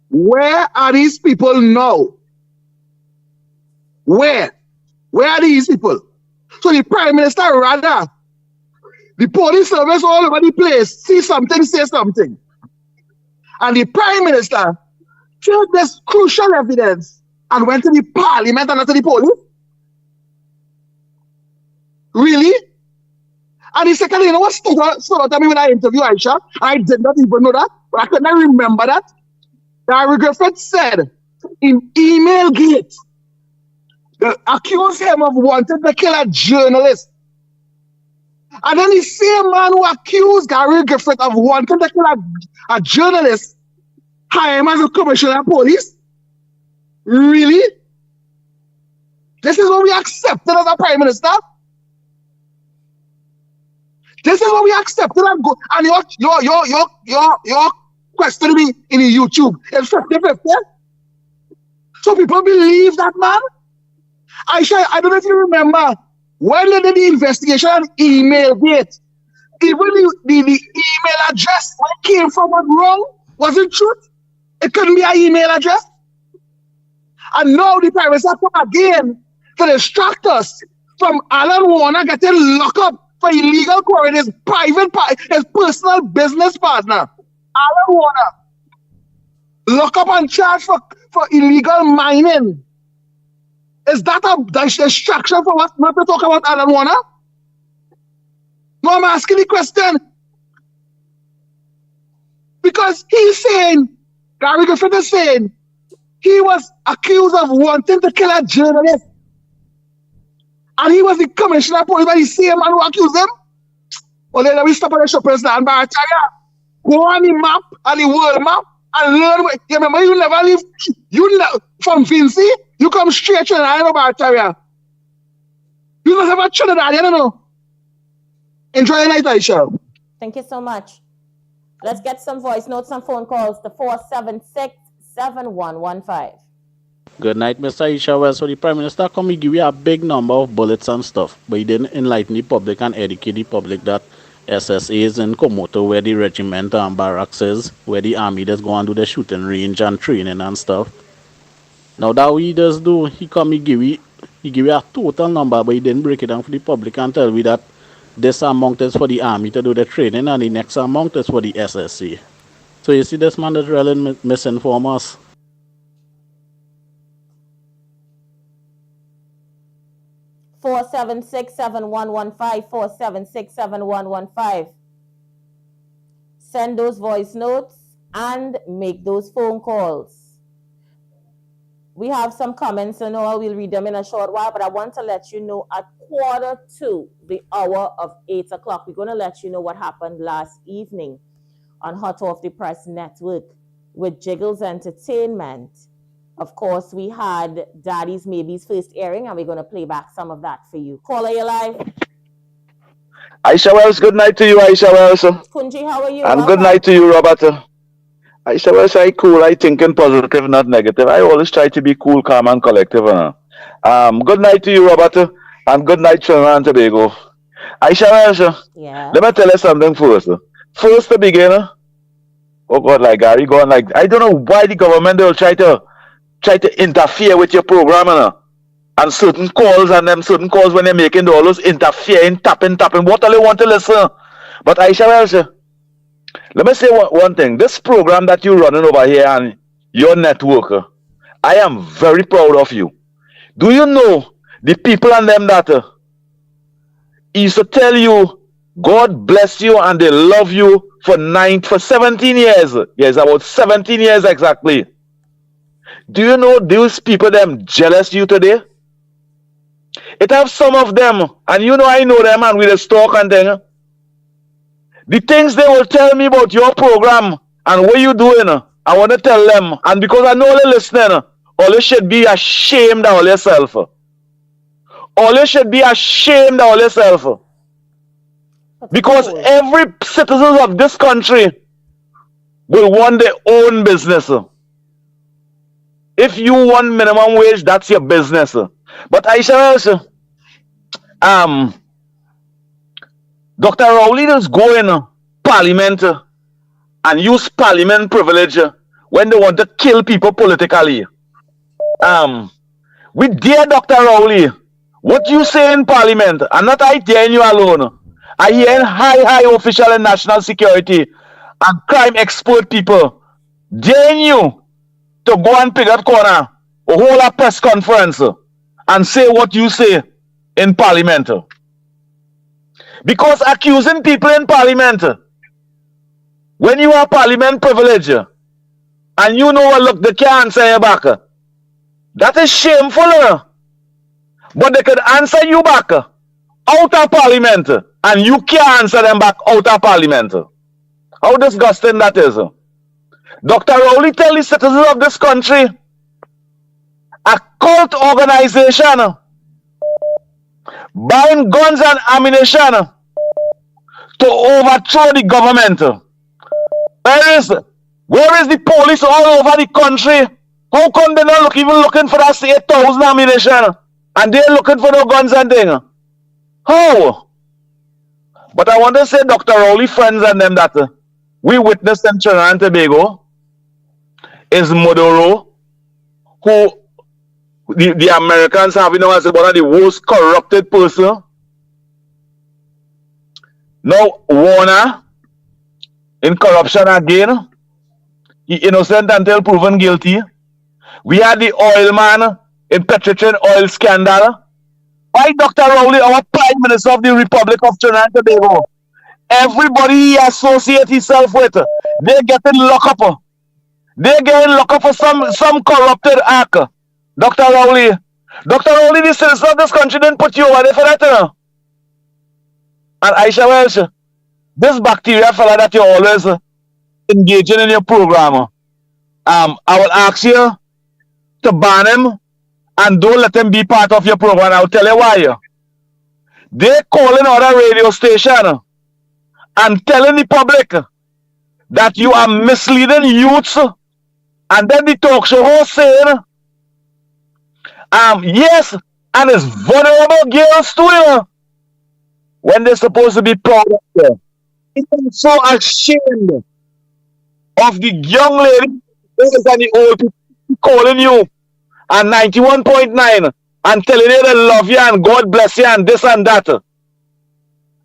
Where are these people now? Where? Where are these people? So the Prime Minister rather, the police service all over the place, see something, say something. And the Prime Minister took this crucial evidence and went to the Parliament and not to the police. Really? And the second, you know what stood out to me when I interviewed Aisha? I did not even know that, but I could not remember that. Gary Griffith said in email gate, they accused him of wanting to kill a journalist. And then the same man who accused Gary Griffith of wanting to kill a journalist hired him as a commissioner of police. Really? This is what we accepted as a Prime Minister? This is what we accepted and go. And your questioning me in the YouTube is 50-50. So people believe that man? Aisha, I don't know if you remember when they did the investigation on email gate, even the email address where it came from was wrong, wasn't truth. It couldn't be an email address. And now the Prime Minister come again to distract us from Alan Warner getting locked up for illegal quarrying, his personal business partner, Alan Warner, lock up and charge for illegal mining. Is that a distraction for us not to talk about Alan Warner? No, I'm asking the question. Because he's saying, Gary Griffith is saying, he was accused of wanting to kill a journalist. And he was the commissioner of police, but the same man who accused them. Well, then we stop at the shoppers now and Barataria. Go on the map, on the world map, and learn. You remember, you never leave. From Vincy, you come straight to the line of Barataria. You don't have a Trinidad, you don't know. Enjoy your night, Aisha. Thank you so much. Let's get some voice notes and phone calls to 476-7115. Good night, Mr. Aisha Wells. So the Prime Minister come and give you a big number of bullets and stuff, but he didn't enlighten the public and educate the public that SSA is in Komoto, where the regiment and barracks is, where the army does go and do the shooting range and training and stuff. Now that what he does do, he come and give you a total number, but he didn't break it down for the public and tell me that this amount is for the army to do the training and the next amount is for the SSA. So you see, this man is really misinform us. Four 476-7115. Send those voice notes and make those phone calls. We have some comments, and we'll read them in a short while, but I want to let you know at 8:15, we're going to let you know what happened last evening on Hot Off the Press Network with Jiggles Entertainment. Of course, we had Daddy's Maybe's first airing, and we're going to play back some of that for you. Caller, you live? Aisha Wells, good night to you, Aisha Wells. Kunji, how are you? And good night to you, Robert. Aisha Wells, I cool, I thinking positive, not negative. I always try to be cool, calm, and collective. Good night to you, Robert. And good night, Trinidad and Tobago. Aisha Wells, let me tell you something first. First to begin, oh God, like Gary going like, I don't know why the government will try to interfere with your program, and certain calls when they're making all those interfering, tapping. What do they want to listen? But Aisha Wells, let me say one thing. This program that you're running over here and your network, I am very proud of you. Do you know the people and them that used to tell you, God bless you and they love you for 17 years. Yes, about 17 years exactly. Do you know those people them jealous you today? It have some of them, and I know them, and we just talk and thing. The things they will tell me about your program and what you doing, I want to tell them. And because I know they're listening, all you should be ashamed of yourself. All you should be ashamed of yourself. Because every citizen of this country will want their own business. If you want minimum wage, that's your business. But Aisha, Dr. Rowley is going parliament and use parliament privilege when they want to kill people politically. We dare Dr. Rowley, what you say in parliament, and not I daring you alone. I hear high official in national security and crime expert people daring you to go and pick that corner or hold a press conference and say what you say in parliament. Because accusing people in parliament, when you have parliament privilege, and you know what, look, they can't answer you back. That is shameful. But they could answer you back out of parliament, and you can't answer them back out of parliament. How disgusting that is. Dr. Rowley tell the citizens of this country, a cult organization buying guns and ammunition to overthrow the government. Where is the police all over the country? How come they're not even looking for that 8,000 ammunition? And they're looking for no guns and things? How? But I want to say, Dr. Rowley friends and them, that we witnessed in Trinidad and Tobago is Modoro, who the Americans have as one of the worst corrupted person. Now Warner in corruption again. He innocent until proven guilty. We had the oil man in Petrotrin oil scandal. Why Dr. Rowley, our Prime Minister of the Republic of Trinidad and Tobago, everybody he associates himself with, they're getting locked up. They're getting locked up for some corrupted act. Dr. Rowley, Dr. Only the citizens of this country didn't put you over there for that, And Aisha Welsh, this bacteria fella that you're always engaging in your program, I will ask you to ban him and don't let him be part of your program. I'll tell you why. They're calling other radio station and telling the public that you are misleading youths, and then the talk show host saying, yes, and it's vulnerable girls too, when they're supposed to be proud of them. I'm so ashamed of the young lady and the old people calling you and 91.9 and telling you they love you and God bless you and this and that.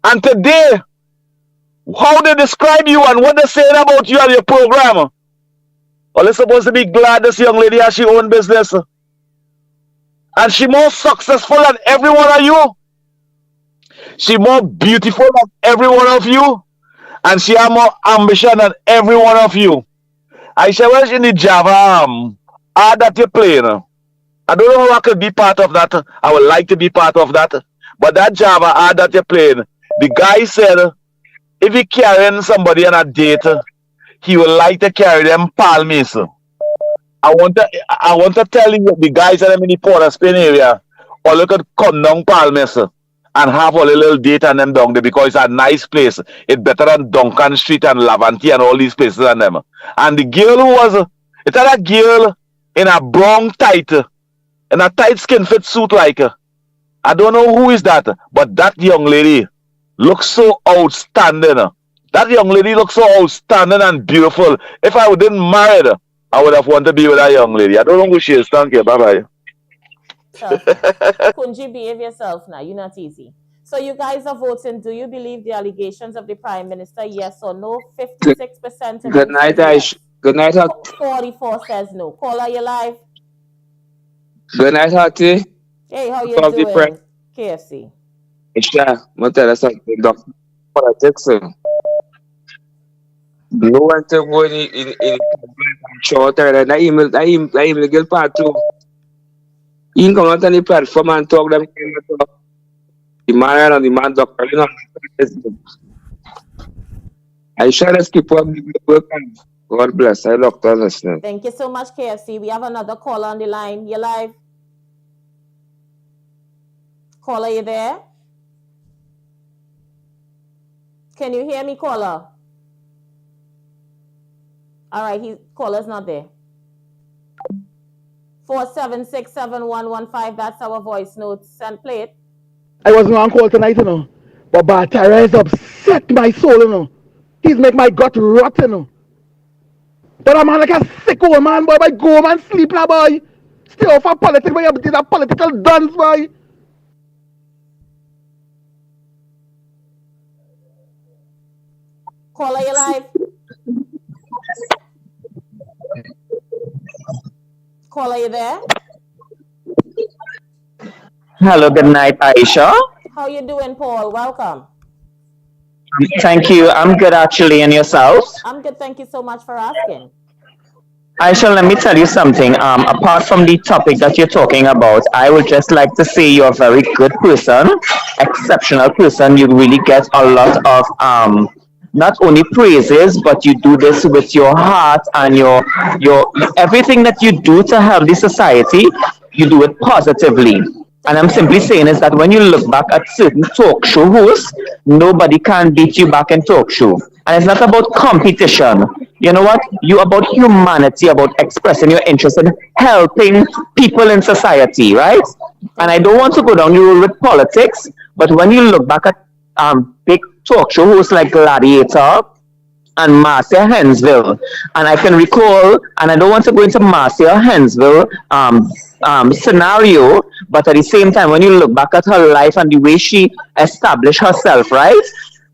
And today, how they describe you and what they're saying about you and your program. Well, they're supposed to be glad this young lady has her own business. And she more successful than every one of you. She more beautiful than every one of you. And she have more ambition than every one of you. I say, well, in the Java art that you're playing. I don't know how I could be part of that. I would like to be part of that. But that Java art that you're playing, the guy said, if he carrying somebody on a date, he would like to carry them palmies. I want to tell you the guys that I'm in the Port of Spain area, or look at come down palmies and have all a little date on them down there because it's a nice place. It's better than Duncan Street and Lavanti and all these places and them. And the girl who was, it's a girl in a brown tight, in a tight skin fit suit like, I don't know who is that, but that young lady looks so outstanding. That young lady looks so outstanding and beautiful. If I didn't marry her, I would have wanted to be with that young lady. I don't know who she is. Thank you. Bye-bye. Kunji, behave yourself now. You're not easy. So you guys are voting. Do you believe the allegations of the Prime Minister, yes or no? 56%. Good night, yes. Good night, 44 says no. Caller, you live? Good night, Hattie. Hey, how you doing? KFC. Isha, I'm tell you something, Dr. Politics. No one to go in shorter than I email the girl part too. You can come out on the platform and talk them. The man and the man doctor, you know. I shall let's keep up the work and God bless. I love to listening. Thank you so much, KFC. We have another caller on the line. You live? Caller, you there? Can you hear me, caller? All right, caller's not there. 4767115. That's our voice notes and play it. I wasn't on call tonight, but Batara has upset my soul, He's make my gut rot, But I'm like a sick old man, boy. I go home and sleep now, boy. Stay off of politics, boy. You did a political dance, boy. Caller, you live? Caller, you there? Hello, good night, Aisha. How you doing, Paul? Welcome. Thank you. I'm good, actually, and yourself? I'm good. Thank you so much for asking. Aisha, let me tell you something. Apart from the topic that you're talking about, I would just like to say you're a very good person, exceptional person. You really get a lot of not only praises, but you do this with your heart and your everything that you do to help the society, you do it positively. And I'm simply saying is that when you look back at certain talk show hosts, nobody can beat you back in talk show. And it's not about competition. You know what? You're about humanity, about expressing your interest in helping people in society, right? And I don't want to go down the road with politics, but when you look back at big talk show hosts like Gladiator and Marcia Hensville, and I can recall, and I don't want to go into Marcia Hensville scenario, but at the same time, when you look back at her life and the way she established herself, right?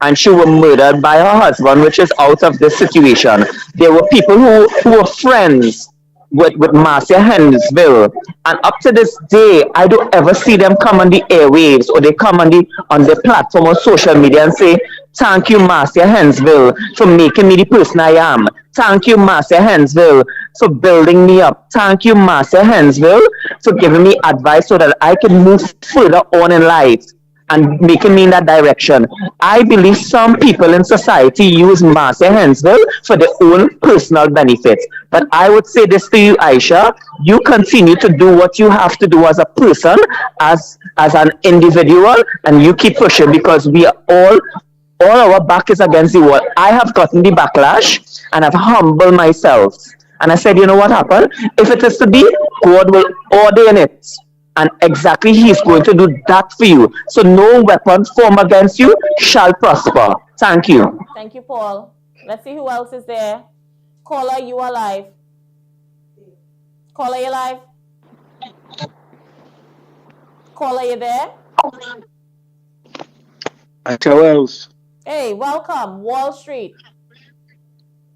And she was murdered by her husband, which is out of this situation. There were people who were friends with Marcia Hensville, and up to this day, I don't ever see them come on the airwaves or they come on the platform on social media and say, "Thank you, Marcia Hensville, for making me the person I am. Thank you, Marcia Hensville, for building me up. Thank you, Marcia Hensville, for giving me advice so that I can move further on in life and making me in that direction. I believe some people in society use Marcia Hensville for their own personal benefits. But I would say this to you, Aisha, you continue to do what you have to do as a person, as an individual, and you keep pushing because we are all our back is against the wall. I have gotten the backlash and I've humbled myself. And I said, you know what happened? If it is to be, God will order in it. And exactly He's going to do that for you. So no weapon formed against you shall prosper. Thank you. Thank you, Paul. Let's see who else is there. Caller, you are live. Caller, you live? Caller, you there? Aisha Wells, Hey, welcome, Wall Street.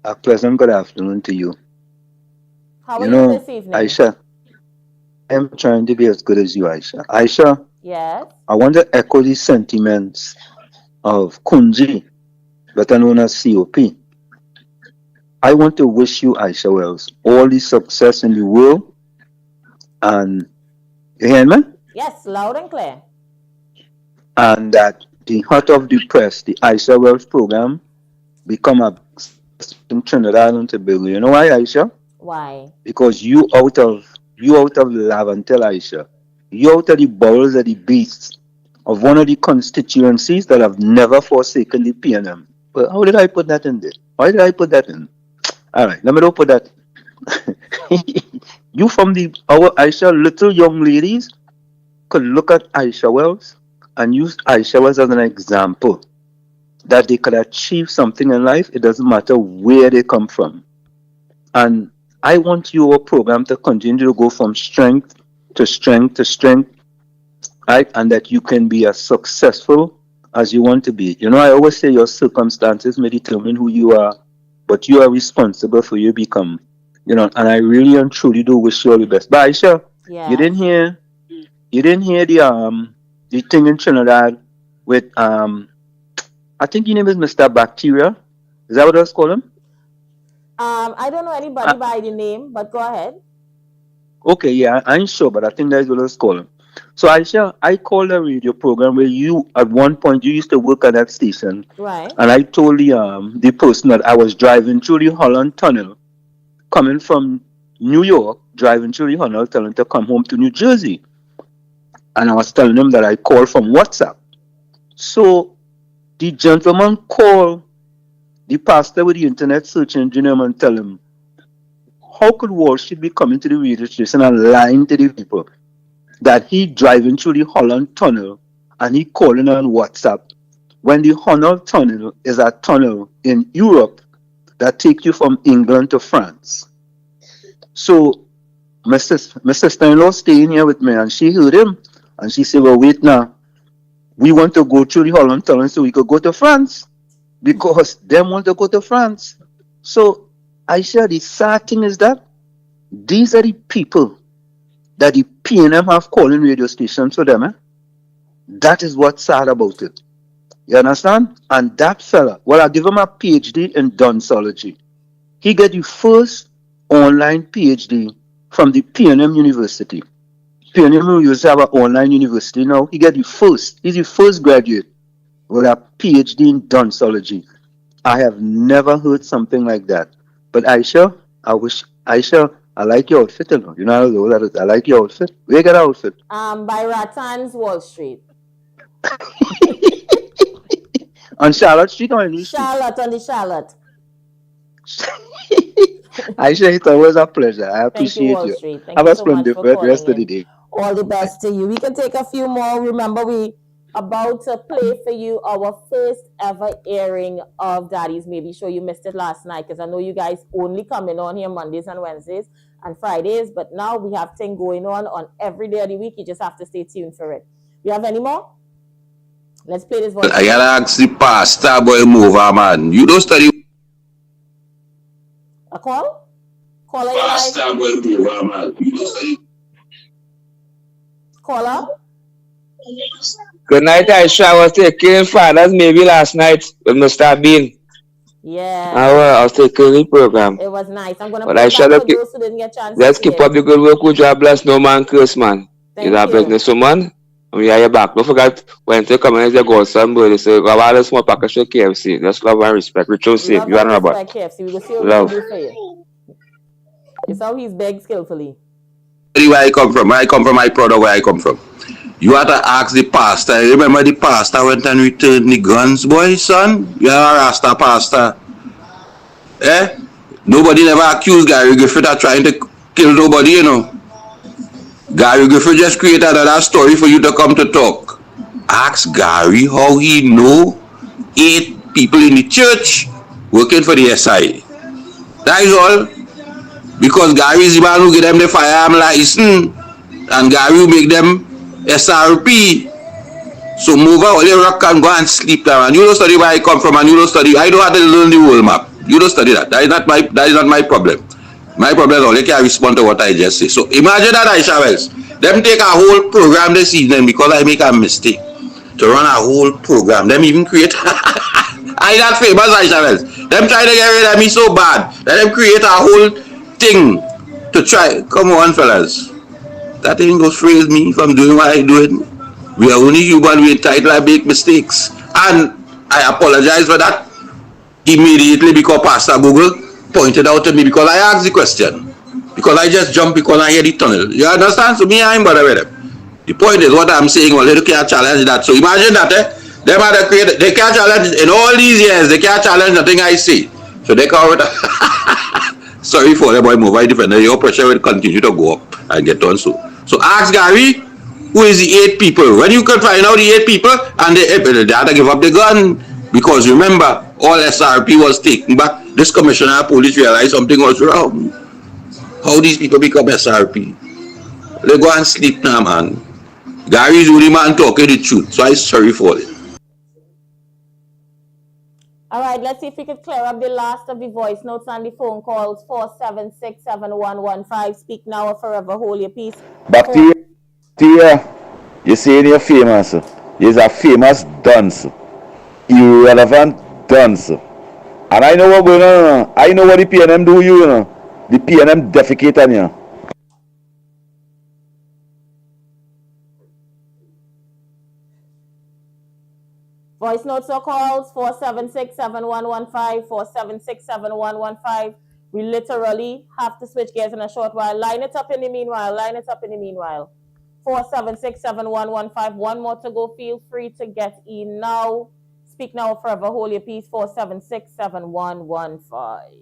a pleasant good afternoon to you. How are you this evening? Aisha, I'm trying to be as good as you, Aisha. Aisha, Yes. I want to echo the sentiments of Kunji, better known as COP. I want to wish you, Aisha Wells, all the success in the world. And you hear me? Yes, loud and clear. And that the heart of the press, the Aisha Wells program, become a in Trinidad and Tobago. You know why, Aisha? Why? Because you out of Lavantel, Aisha. You out of the bowels of the beasts of one of the constituencies that have never forsaken the PNM. Well, how did I put that in there? Why did I put that in? All right, let me don't put that. You from our Aisha little young ladies could look at Aisha Wells and use Aisha Wells as an example that they could achieve something in life. It doesn't matter where they come from. And I want your program to continue to go from strength to strength to strength, right? And that you can be as successful as you want to be. You know, I always say your circumstances may determine who you are, but you are responsible for you become. You know, and I really and truly do wish you all the best. But Aisha, you didn't hear the thing in Trinidad with I think your name is Mr. Bacteria. Is that what I was calling him? I don't know anybody by the name, but go ahead. Okay, yeah, I ain't sure, but I think that's what I was calling. So Aisha, I called a radio program where you at one point you used to work at that station. Right. And I told the person that I was driving through the Holland Tunnel, coming from New York, driving through the Holland Tunnel to come home to New Jersey. And I was telling him that I called from WhatsApp. So the gentleman called the pastor with the internet search engine and tell him, how could Wall Street be coming to the radio station and lying to the people that he driving through the Holland Tunnel and he calling on WhatsApp when the Holland Tunnel is a tunnel in Europe that take you from England to France. So my sister-in-law staying here with me and she heard him and she said, well, wait now. We want to go through the Holland Tunnel so we could go to France because they want to go to France. So Aisha, the sad thing is that these are the people that the PNM have calling radio stations for them. That is what's sad about it. You understand? And that fella, well, I give him a PhD in doxology. He get the first online PhD from the PNM University. PNM used to have an online university now. He get the first. He's the first graduate with a PhD in doxology. I have never heard something like that. But Aisha, I like your outfit. You know, I like your outfit. Where you get your outfit? By Rattan's Wall Street. On Charlotte Street or in New Street? Charlotte, on the Charlotte. Aisha, it's always a pleasure. I appreciate Wall you. Street. Thank Have you a so much splendid for rest of calling the in. day. All the best to you. We can take a few more. Remember, we about to play for you our first ever airing of Daddy's Maybe Show. You missed it last night because I know you guys only come in on here Mondays and Wednesdays and Fridays, but now we have things going on every day of the week. You just have to stay tuned for it. You have any more? Let's play this one. I gotta ask the pastor boy mover, man. You don't study. A call? Caller, you Pastor boy mover, man. You don't study. Caller? Good night, Aisha. I was taking fathers maybe last night with Mr. Bean. Yeah. I was taking the program. It was nice. I'm gonna But play I that shall for keep, those who didn't get a chance let's to keep hear up it. the good work with God bless no man curse, man. You're a Thank you. businesswoman. And we are your back. Don't forget when you come in as your godson, boy, they say, go out a small package of KFC. Just love and respect. Ritual safe. Love You are and not about. respect, KFC. We will see what we Love. can do for you. It's how he's begged skillfully. Where I come from, my brother, where I come from. You have to ask the pastor. Remember the pastor went and returned the guns, boy, son? You are a Rasta pastor. Eh? Nobody never accused Gary Griffith of trying to kill nobody, you know. Gary Griffith just created another story for you to come to talk. Ask Gary how he know 8 people in the church working for the SI. That is all. Because Gary is the man who give them the firearm license and Gary will make them SRP. So move out, let rock and go and sleep there. And you don't study where I come from, and you don't study. I don't have to learn the world map. You don't study that. That is not my problem. My problem is only can respond to what I just say. So imagine that, Aisha Wells. Them take a whole program this evening because I make a mistake to run a whole program. Them even create I that famous, Aisha Wells. Them try to get rid of me so bad that them create a whole thing to try. Come on, fellas. That ain't gonna freeze me from doing what I do. We are only human, we entitled to make mistakes. And I apologize for that immediately because Pastor Google pointed out to me because I asked the question. Because I just jumped because I hear the tunnel. You understand? So me, I ain't bother with them. The point is what I'm saying, well, they can't challenge that. So imagine that, them are the creator, they can't challenge, in all these years, they can't challenge nothing I say. So they can't, sorry for them, boy, move I different. Your pressure will continue to go up and get on so. So ask Gary, who is the 8 people? When you can find out the 8 people, and they had to give up the gun. Because remember, all SRP was taken back. This commissioner of police realized something was wrong. How these people become SRP? They go and sleep now, man. Gary is the only man talking the truth, so I'm sorry for it. All right, let's see if we could clear up the last of the voice notes and the phone calls. 4767115. Speak now or forever hold your peace. Back to you. You say you're famous. You're a famous dunce. Irrelevant dunce. And I know what's going on. I know what the PNM do you know. The PNM defecate on you. Voice notes or calls 4767115, 4767115. We literally have to switch gears in a short while. Line it up in the meanwhile. 4767115. One more to go. Feel free to get in now. Speak now or forever hold your peace. 4767115.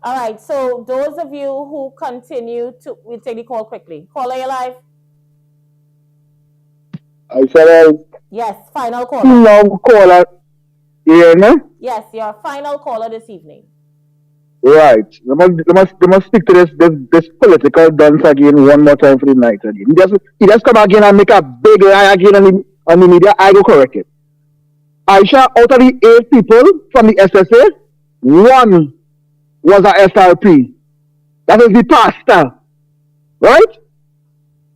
All right, so those of you who continue to, we'll take the call quickly. Caller, you live? I said, yes, final caller. No caller. You hear me? Yes, your final caller this evening. Right. They must stick to this political dance again one more time for the night again. He just come again and make a big lie again on the media. I go correct it. Aisha, out of the 8 people from the SSA, 1 was a SRP. That is the pastor. Right?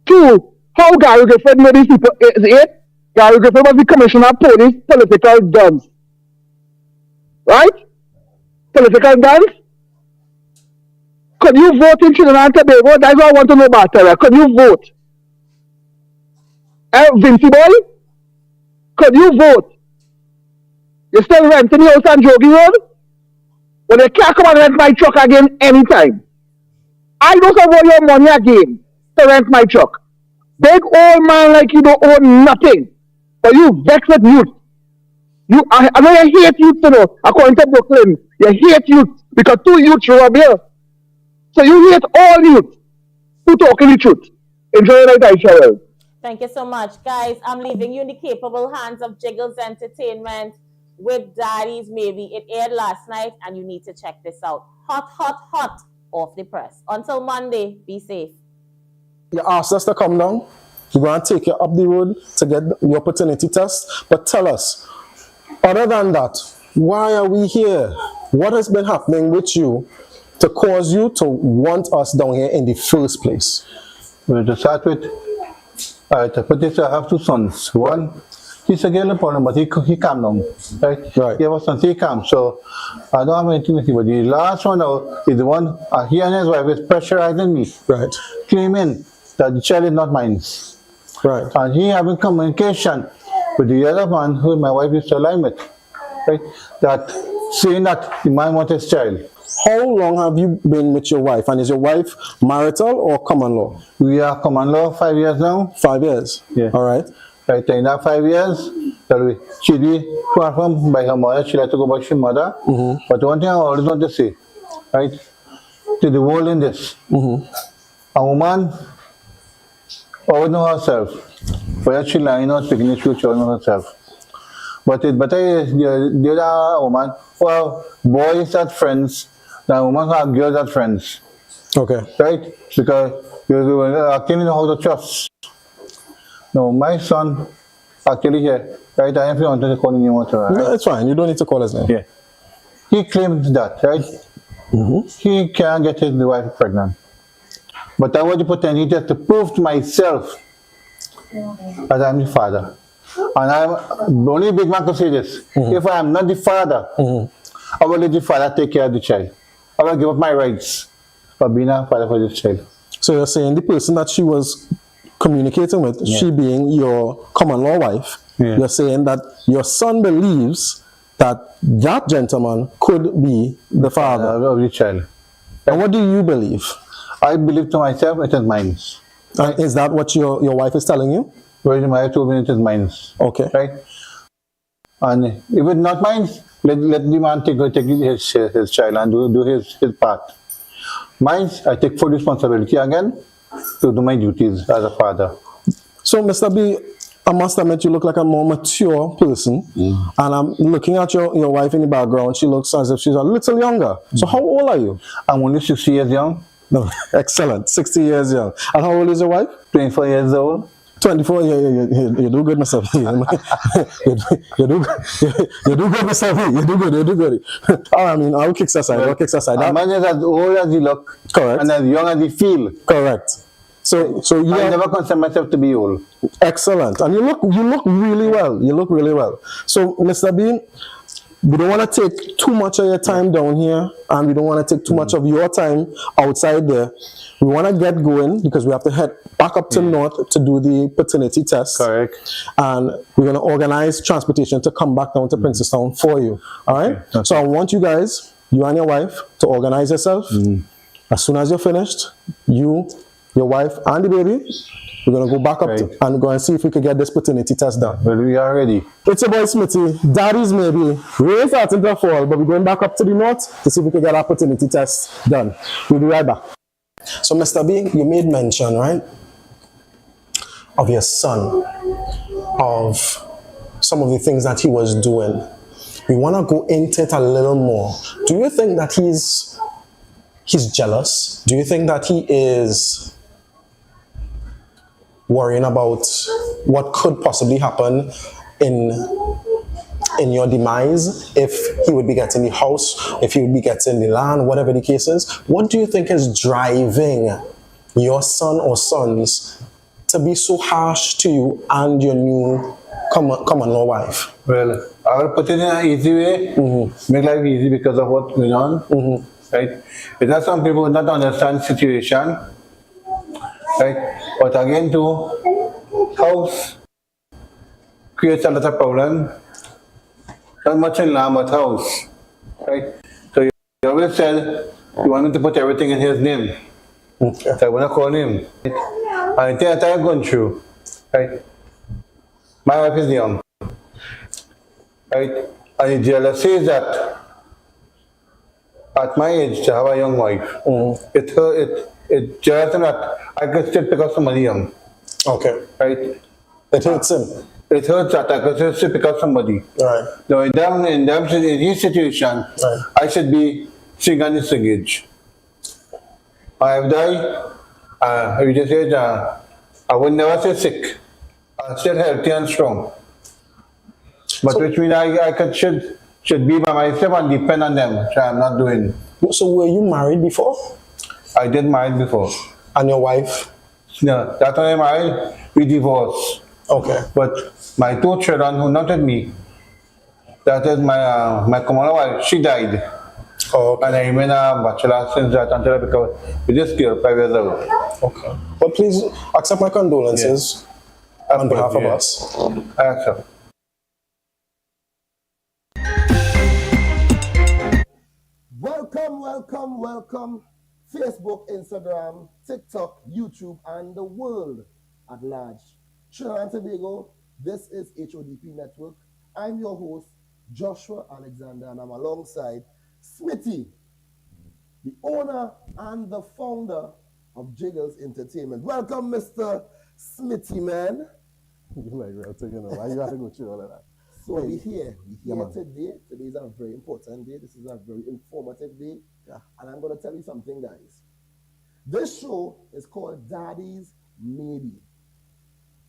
2, how Gary Griffith made these people 8? Gary Griffith was the commissioner of police political guns. Right? Political guns? Could you vote in Trinidad and Tobago? That's what I want to know about Terra. Could you vote? Vinci Boy? Could you vote? You're still renting your house on Jogi Road? Well, they can't come and rent my truck again anytime. I don't have your money again to rent my truck. Big old man like you don't own nothing. But you vex with youth. I know you hate youth, you know, according to Brooklyn. You hate youth because 2 youths rob here. So you hate all youth who talking the truth. Enjoy your night, Aisha. Thank you so much. Guys, I'm leaving you in the capable hands of Jiggles Entertainment with Daddy's Maybe. It aired last night and you need to check this out. Hot, hot, hot off the press. Until Monday, be safe. You asked us to come down. We're going to take you up the road to get the opportunity test. But tell us, other than that, why are we here? What has been happening with you to cause you to want us down here in the first place? Well, to start with, to put this, I have two sons. One, he's a girl problem, but he calmed down. Right? He was son, he calm. So I don't have anything to say. But the last one now is the one, he and his wife is pressurizing me. Right. Claiming that the child is not mine. Right. And he having communication with the other man who my wife is aligned with. Right? That saying that the man wants his child. How long have you been with your wife? And is your wife marital or common law? We are common law 5 years now. 5 years? Yeah. All right. Right, in that 5 years, she did from by her mother, she had to go by her mother. But one thing I always want to say, right, to the world in this, a woman always know herself. Whether she lying or speaking the truth, she always know herself. But it's better the other woman, well, boys are friends, the woman have girls as friends. Okay. Right? Because you actually know how to trust. No, my son actually here, right? I am not wanted to call him right? No, it's fine. You don't need to call his name. Yeah. He claims that, right? He can't get his wife pregnant. But I want to put in just to prove to myself that I'm the father. And I'm the only big man can say this. If I am not the father, I will let the father take care of the child. I will give up my rights for being a father for this child. So you're saying the person that she was communicating with, she being your common law wife, you're saying that your son believes that that gentleman could be the father of the child. And what do you believe? I believe to myself it is mine. Is that what your wife is telling you? Well, my wife told me it is mine. Okay. Right? And if it's not mine, let the man take his child and do his part. Mine, I take full responsibility again to do my duties as a father. So, Mr. B, I must admit you look like a more mature person. And I'm looking at your wife in the background. She looks as if she's a little younger. So how old are you? I'm only 60 years young. No, excellent. 60 years young. And how old is your wife? 24 years old. 24, you do good, Mr. B. you do good, Mr. B. You do good. I mean, I'll kick aside. A man is as old as he look. Correct. And as young as he feel. Correct. So you I never consider myself to be old. Excellent. And you look really well. You look really well. So, Mr. B, we don't want to take too much of your time down here, and we don't want to take too much of your time outside there. We want to get going because we have to head back up to north to do the paternity test. Correct. And we're going to organize transportation to come back down to Princestown for you. All right? Okay. So I want you guys, you and your wife, to organize yourself. As soon as you're finished, you, your wife, and the baby, we're going to go back up and go and see if we can get this paternity test done. Well, we are ready. It's your boy Smitty. Daddy's maybe. Rain starting to fall, but we're going back up to the north to see if we can get our paternity test done. We'll be right back. So, Mr. B, you made mention, right, of your son, of some of the things that he was doing. We want to go into it a little more. Do you think that he's jealous? Do you think that he is worrying about what could possibly happen in your demise, if he would be getting the house, if he would be getting the land, whatever the case is? What do you think is driving your son or sons to be so harsh to you and your new common law wife? Well, I will put it in an easy way, make life easy because of what's going on. Right? It's not some people not understand the situation. Right? But again, too, house creates a lot of problem. Not much in land, but house. Right? So you always said you wanted to put everything in his name. So I want to call him. Right? And the entire going through. Right? My wife is young. Right? And the jealousy is that at my age to have a young wife, it just that I could still pick up somebody young. Okay. Right? It hurts him. It hurts that I could still pick up somebody. Right. Now in his situation, I should be single and disengaged. I have died, you just said, I would never say sick. I'm still healthy and strong. But so, which means I should be by myself and depend on them, which I'm not doing. So were you married before? I did married before. And your wife? No, that time I married, we divorced. Okay. But my two children who not with me, that is my common wife, she died. Oh, okay. And I remain a bachelor since that until I become with this girl 5 years old. Okay. But please accept my condolences on behalf of us. I accept. Welcome. Facebook, Instagram, TikTok, YouTube, and the world at large. Trinidad and Tobago, this is HODP Network. I'm your host, Joshua Alexander, and I'm alongside Smitty, the owner and the founder of Jiggles Entertainment. Welcome, Mr. Smitty, man. You like real thing, you know. Why you have to go through all of that? So we're here Yeah, today. Today is a very important day. This is a very informative day. Yeah. And I'm going to tell you something, guys. This show is called Daddy's Maybe.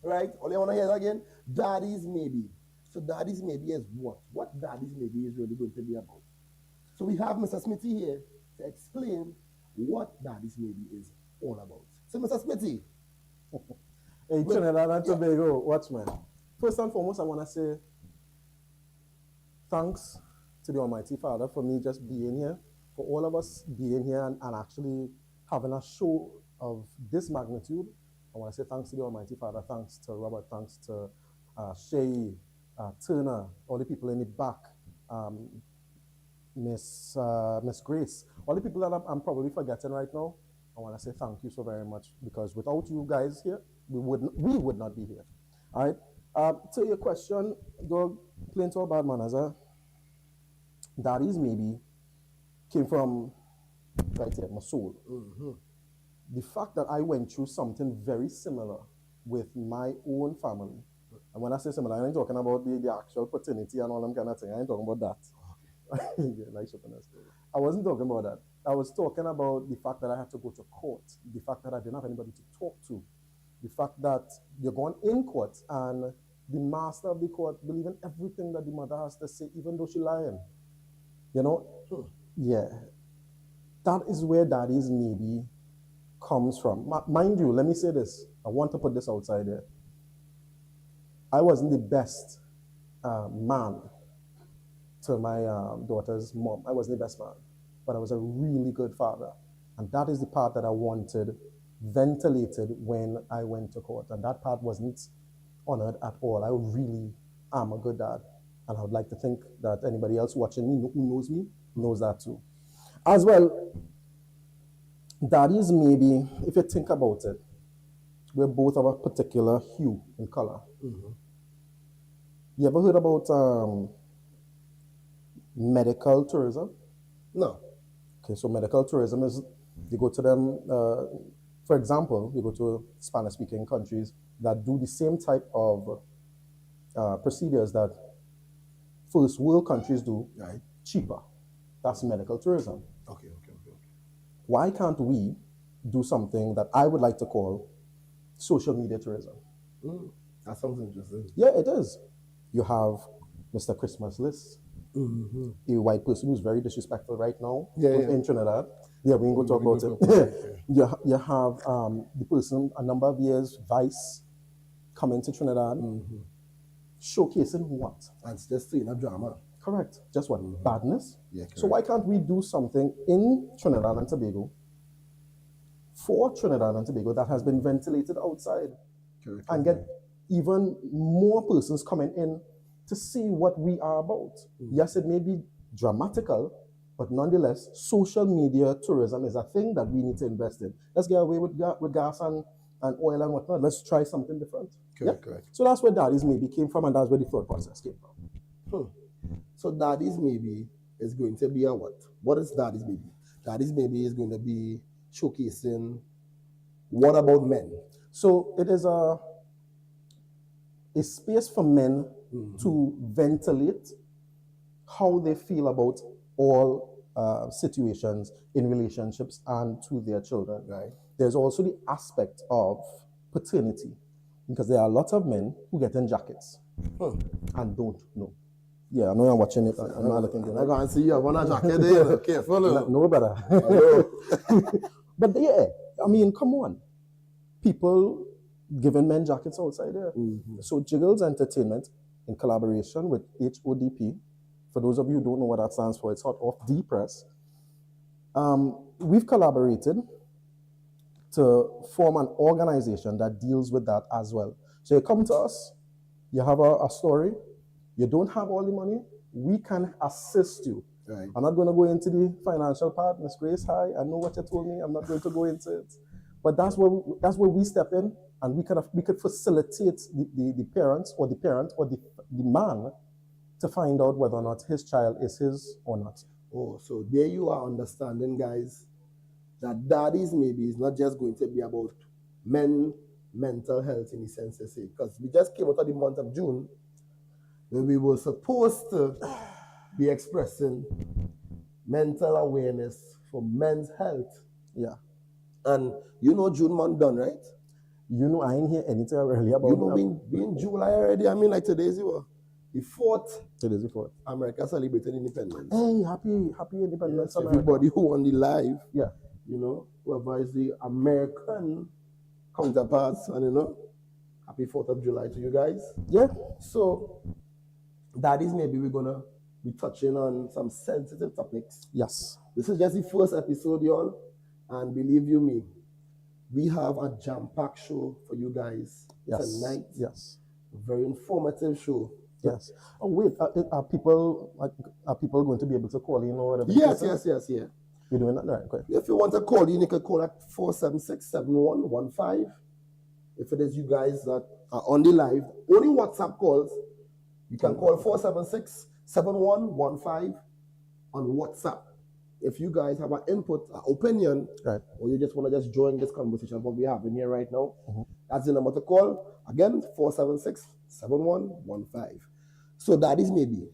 Right? All you want to hear again? Daddy's Maybe. So Daddy's Maybe is what? What Daddy's Maybe is really going to be about. So we have Mr. Smitty here to explain what Daddy's Maybe is all about. So Mr. Smitty. Hey, Trinidad and Tobago, watchman. First and foremost, I want to say thanks to the Almighty Father for me just being here, for all of us being here and actually having a show of this magnitude. I want to say thanks to the Almighty Father, thanks to Robert, thanks to Shay, Turner, all the people in the back, Miss Grace, all the people that I'm probably forgetting right now. I want to say thank you so very much, because without you guys here, we would not be here. All right. To your question, dog, plain to bad manners, Daddy's Maybe came from right here, my soul. Mm-hmm. The fact that I went through something very similar with my own family, and when I say similar, I ain't talking about the actual paternity and all them kind of thing. I ain't talking about that. Yeah, like shippiness. I wasn't talking about that. I was talking about the fact that I had to go to court, the fact that I didn't have anybody to talk to, the fact that you're going in court and the master of the court believing everything that the mother has to say, even though she's lying. You know? Yeah. That is where Daddy's Maybe comes from. Mind you, let me say this. I want to put this outside there. I wasn't the best man to my daughter's mom. I wasn't the best man, but I was a really good father. And that is the part that I wanted ventilated when I went to court. And that part wasn't honored at all. I really am a good dad. And I would like to think that anybody else watching me who knows me knows that too. As well, Daddy's Maybe, if you think about it, we're both of a particular hue and color. Mm-hmm. You ever heard about medical tourism? No. Okay, so medical tourism is, you go to them, for example, you go to Spanish-speaking countries that do the same type of procedures that first world countries do, right? Cheaper. That's medical tourism. Okay. Why can't we do something that I would like to call social media tourism? That sounds interesting. Yeah, it is. You have Mr. Christmas List, Mm-hmm. a white person who's very disrespectful right now Yeah. in Trinidad. Yeah, we can go talk about it. You have the person, a number of years, Vice, coming to Trinidad, showcasing what? And just seeing a drama. Correct. Just what? Badness? Yeah, so why can't we do something in Trinidad and Tobago for Trinidad and Tobago that has been ventilated outside and get even more persons coming in to see what we are about? Yes, it may be dramatical, but nonetheless, social media tourism is a thing that we need to invest in. Let's get away with gas and oil and whatnot. Let's try something different. Correct. So that's where Daddy's Maybe came from, and that's where the thought process came from. So Daddy's Maybe is going to be a what? What is Daddy's Maybe? Daddy's Maybe is going to be showcasing what about men? So it is a space for men to ventilate how they feel about all situations in relationships and to their children. Right. There's also the aspect of paternity, because there are a lot of men who get in jackets and don't know. Yeah, I know you're watching it. I'm not looking good. I'm going to see you. I want to jacket there. Careful. No better. But yeah, I mean, come on. People giving men jackets outside there. So Jiggles Entertainment, in collaboration with HODP, for those of you who don't know what that stands for, it's Hot Off D Press. We've collaborated to form an organization that deals with that as well. So you come to us, you have a story, you don't have all the money, we can assist you. Right. I'm not going to go into the financial part, Miss Grace. Hi, I know what you told me. I'm not going to go into it. But that's where we step in, and we could facilitate the parents or the parent or the man to find out whether or not his child is his or not. Oh, so there you are understanding, guys, that daddies maybe is not just going to be about men mental health in the sense they say, because we just came out of the month of June when we were supposed to be expressing mental awareness for men's health. Yeah. And you know June month done, right? You know I ain't hear anything really about it. You know being July already, I mean like today's the 4th. Today's the 4th. America celebrating independence. Hey, happy independence, yes, everybody who on the live. Yeah. You know, whoever is the American counterparts, and you know, happy 4th of July to you guys. Yeah. So that is maybe we're gonna be touching on some sensitive topics. Yes. This is just the first episode, y'all. And believe you me, we have a jam-packed show for you guys tonight. Yes. A very informative show. Yes. Oh wait, are people going to be able to call in or whatever? Yes. You're doing that right? Okay. If you want to call in, you can call at 476-7115. If it is you guys that are on the live, only WhatsApp calls. You can call 476-7115 on WhatsApp. If you guys have an input, an opinion, right, or you just want to just join this conversation, what we have in here right now, that's the number to call. Again, 476-7115. So daddies maybe.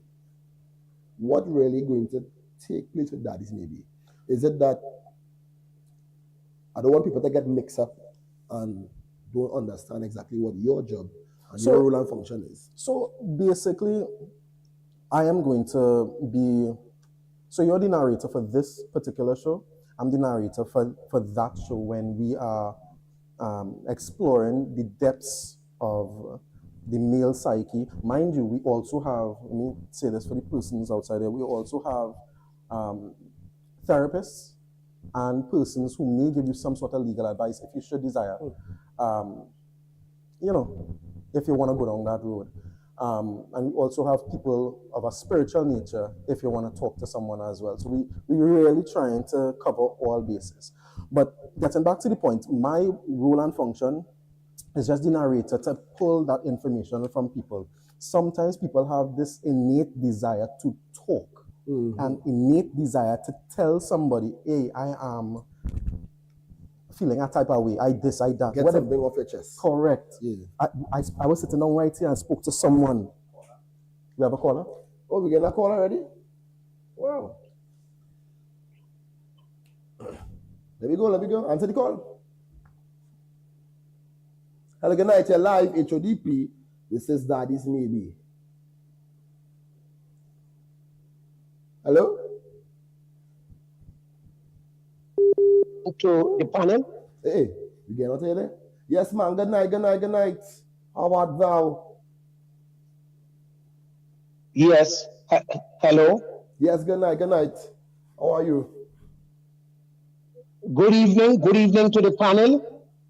What really going to take place with daddies maybe? Is it that I don't want people to get mixed up and don't understand exactly what your job and your role and function is? So basically, I am going to be... So you're the narrator for this particular show. I'm the narrator for that show when we are exploring the depths of the male psyche. Mind you, we also have, let me say this for the persons outside there, we also have therapists and persons who may give you some sort of legal advice if you should desire. You know, if you want to go down that road. And we also have people of a spiritual nature if you want to talk to someone as well. So we're really trying to cover all bases. But getting back to the point, my role and function is just the narrator to pull that information from people. Sometimes people have this innate desire to talk, an innate desire to tell somebody, hey, I am feeling a type of way, I this, I that. Get something off your chest. Correct. Yeah. I was sitting down right here and spoke to someone. We have a caller? Oh, we getting a call already? Wow. Let me go. Answer the call. Hello, good night. You're live, HODP. This is Daddy's Maybe. Hello? To the panel. Hey, you get out there? Yes, man. Good night. How art thou? Yes. Hello. Yes, good night. How are you? Good evening to the panel.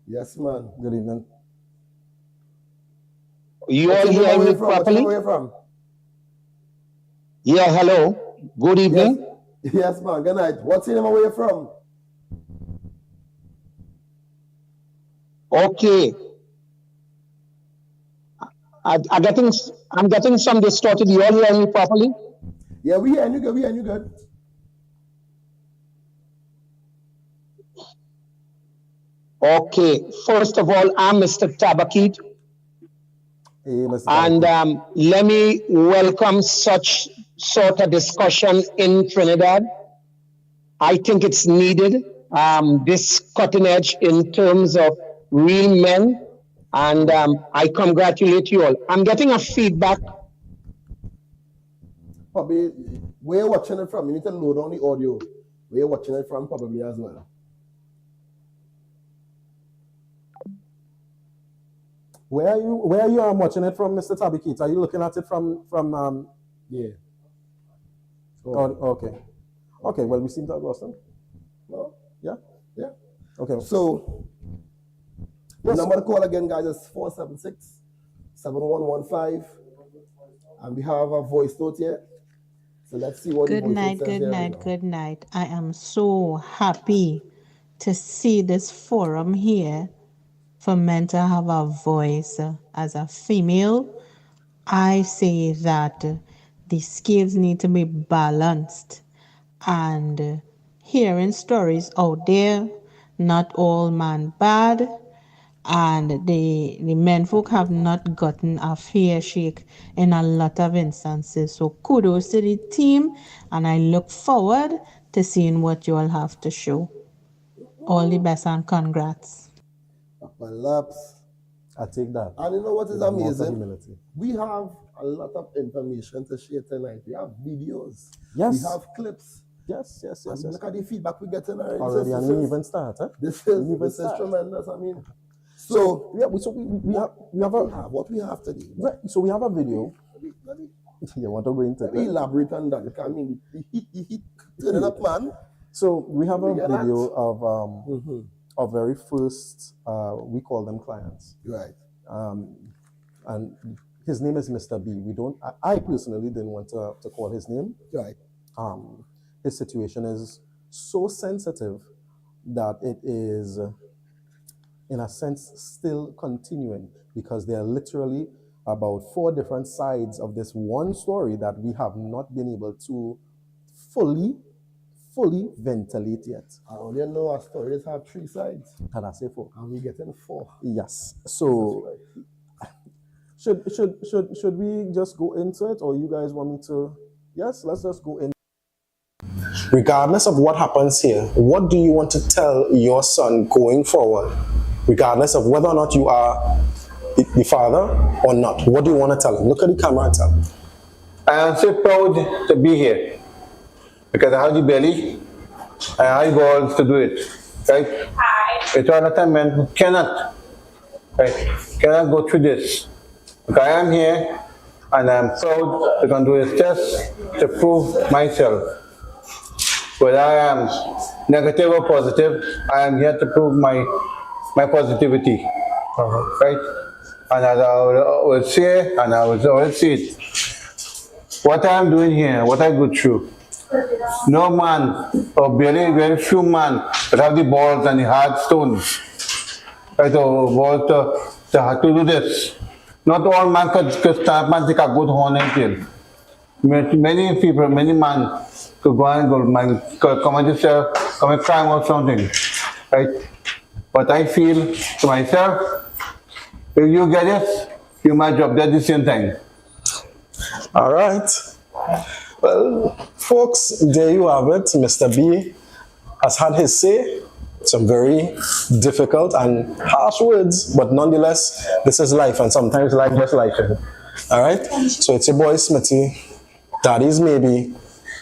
Yes, man. Good evening. You all hear me properly? Where you from? Yeah, hello. Good evening. Yes, man. Good night. What's your name? Where you from? Okay. I'm getting some distorted. You all hear me properly? Yeah, we hear you good. Okay. First of all, I'm Mr. Tabakit. Hey, Mr. And let me welcome such sort of discussion in Trinidad. I think it's needed. This cutting edge in terms of real men, and I congratulate you all. I'm getting a feedback. probably where you're watching it from, you need to load on the audio. Where you're watching it from probably as well. Where are you watching it from, Mr. Tabikit? Are you looking at it from yeah. Okay. Okay, well, we seem to have lost them. No? Yeah? Yeah. Okay. So, the number to call again, guys, is 476-7115. And we have a voice note here. So let's see what Good the voice night, note says good here. night, good night. I am so happy to see this forum here for men to have a voice. As a female, I say that the scales need to be balanced, and hearing stories out there, not all man bad, and the men folk have not gotten a fair shake in a lot of instances. So kudos to the team, and I look forward to seeing what you all have to show. All the best and congrats. Laps. I take that. And you know what is With a lot of amazing? humility. We have a lot of information to share tonight. We have videos. Yes. We have clips. Yes. And look at the feedback we get in our Already, and we even start, huh? This is tremendous. I mean, so we have what we have today. Right. So we have a video. You want to go into Let me elaborate on that. I mean, the heat turning up, man. So we have a Yeah, video of our very first, we call them clients. Right. And his name is Mr. B. I personally didn't want to call his name. Right. His situation is so sensitive that it is, in a sense, still continuing, because there are literally about 4 different sides of this one story that we have not been able to fully ventilate yet. I only know our stories have 3 sides. And I say 4. And we're getting 4. Yes. So should we just go into it, or you guys want me to? Yes, let's just go in. Regardless of what happens here, what do you want to tell your son going forward? Regardless of whether or not you are the father or not, what do you want to tell him? Look at the camera and tell him. I am so proud to be here because I have the belly, I have the balls to do it. Right? It's all the time men who cannot go through this. Because I am here and I'm proud to do this just to prove myself. Whether I am negative or positive, I am here to prove my positivity. Right? And as I will say, and I will always say it, what I am doing here, what I go through, no man, or very few men that have the balls and the hard stones, right, or balls to do this. Not all men could stand and take a good horn and tail. Many people, many men could go and commit a crime or something, right? But I feel to myself, if you get it, you might drop dead the same thing. All right. Well, folks, there you have it. Mr. B has had his say. Some very difficult and harsh words, but nonetheless, this is life, and sometimes life just life. All right? So it's your boy Smitty, Daddy's Maybe,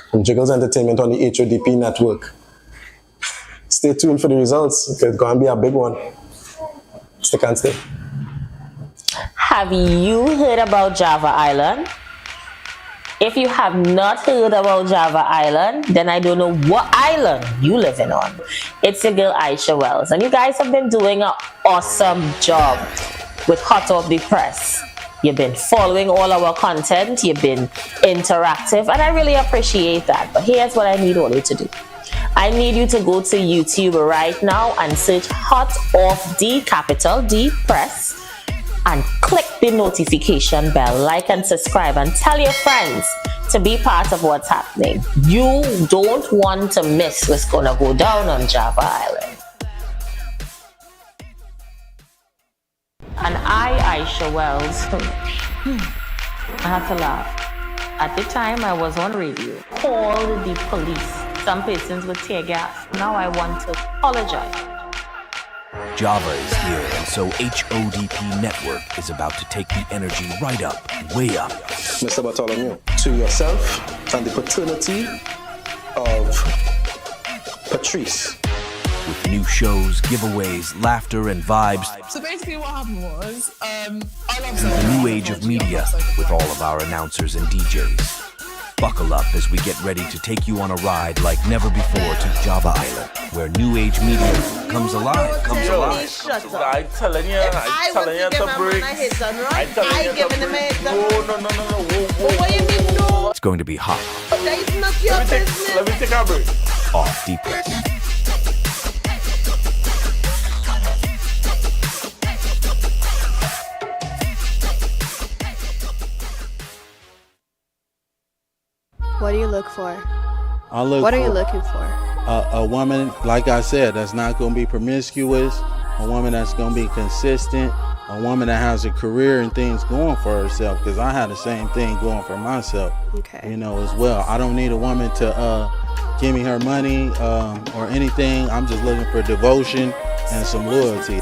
from Jiggles Entertainment on the HODP network. Stay tuned for the results. It's going to be a big one. Stick and stay. Have you heard about Java Island? If you have not heard about Java Island, then I don't know what island you living on. It's your girl Aisha Wells, and you guys have been doing an awesome job with Hot Off the Press. You've been following all our content, you've been interactive, and I really appreciate that. But here's what I need all you to do. I need you to go to YouTube right now and search Hot Off the capital D Press, and click the notification bell, like and subscribe, and tell your friends to be part of what's happening. You don't want to miss what's gonna go down on Java Island. And Aisha Wells, I have to laugh. At the time I was on radio, called the police. Some persons with tear gas. Now I want to apologize. Java is here, and so HODP Network is about to take the energy right up, way up. Mr. Bartholomew, to yourself, and the paternity of Patrice. With new shows, giveaways, laughter, and vibes, So basically what happened was, I love the new age of media with all of our announcers and DJs. Buckle up as we get ready to take you on a ride like never before to Java Island, where new age media comes alive. I'm telling you, to break. I'm telling you to break. No. What do you mean no? It's going to be hot. That is not your business. Let me take a break. Off deepest. What do you look for? What are you looking for? A woman, like I said, that's not going to be promiscuous, a woman that's going to be consistent, a woman that has a career and things going for herself, because I had the same thing going for myself, as well. I don't need a woman to give me her money or anything. I'm just looking for devotion and some loyalty.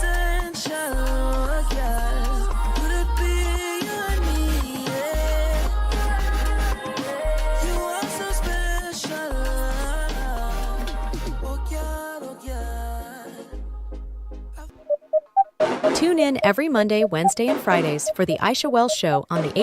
Tune in every Monday, Wednesday, and Fridays for The Aisha Wells Show on the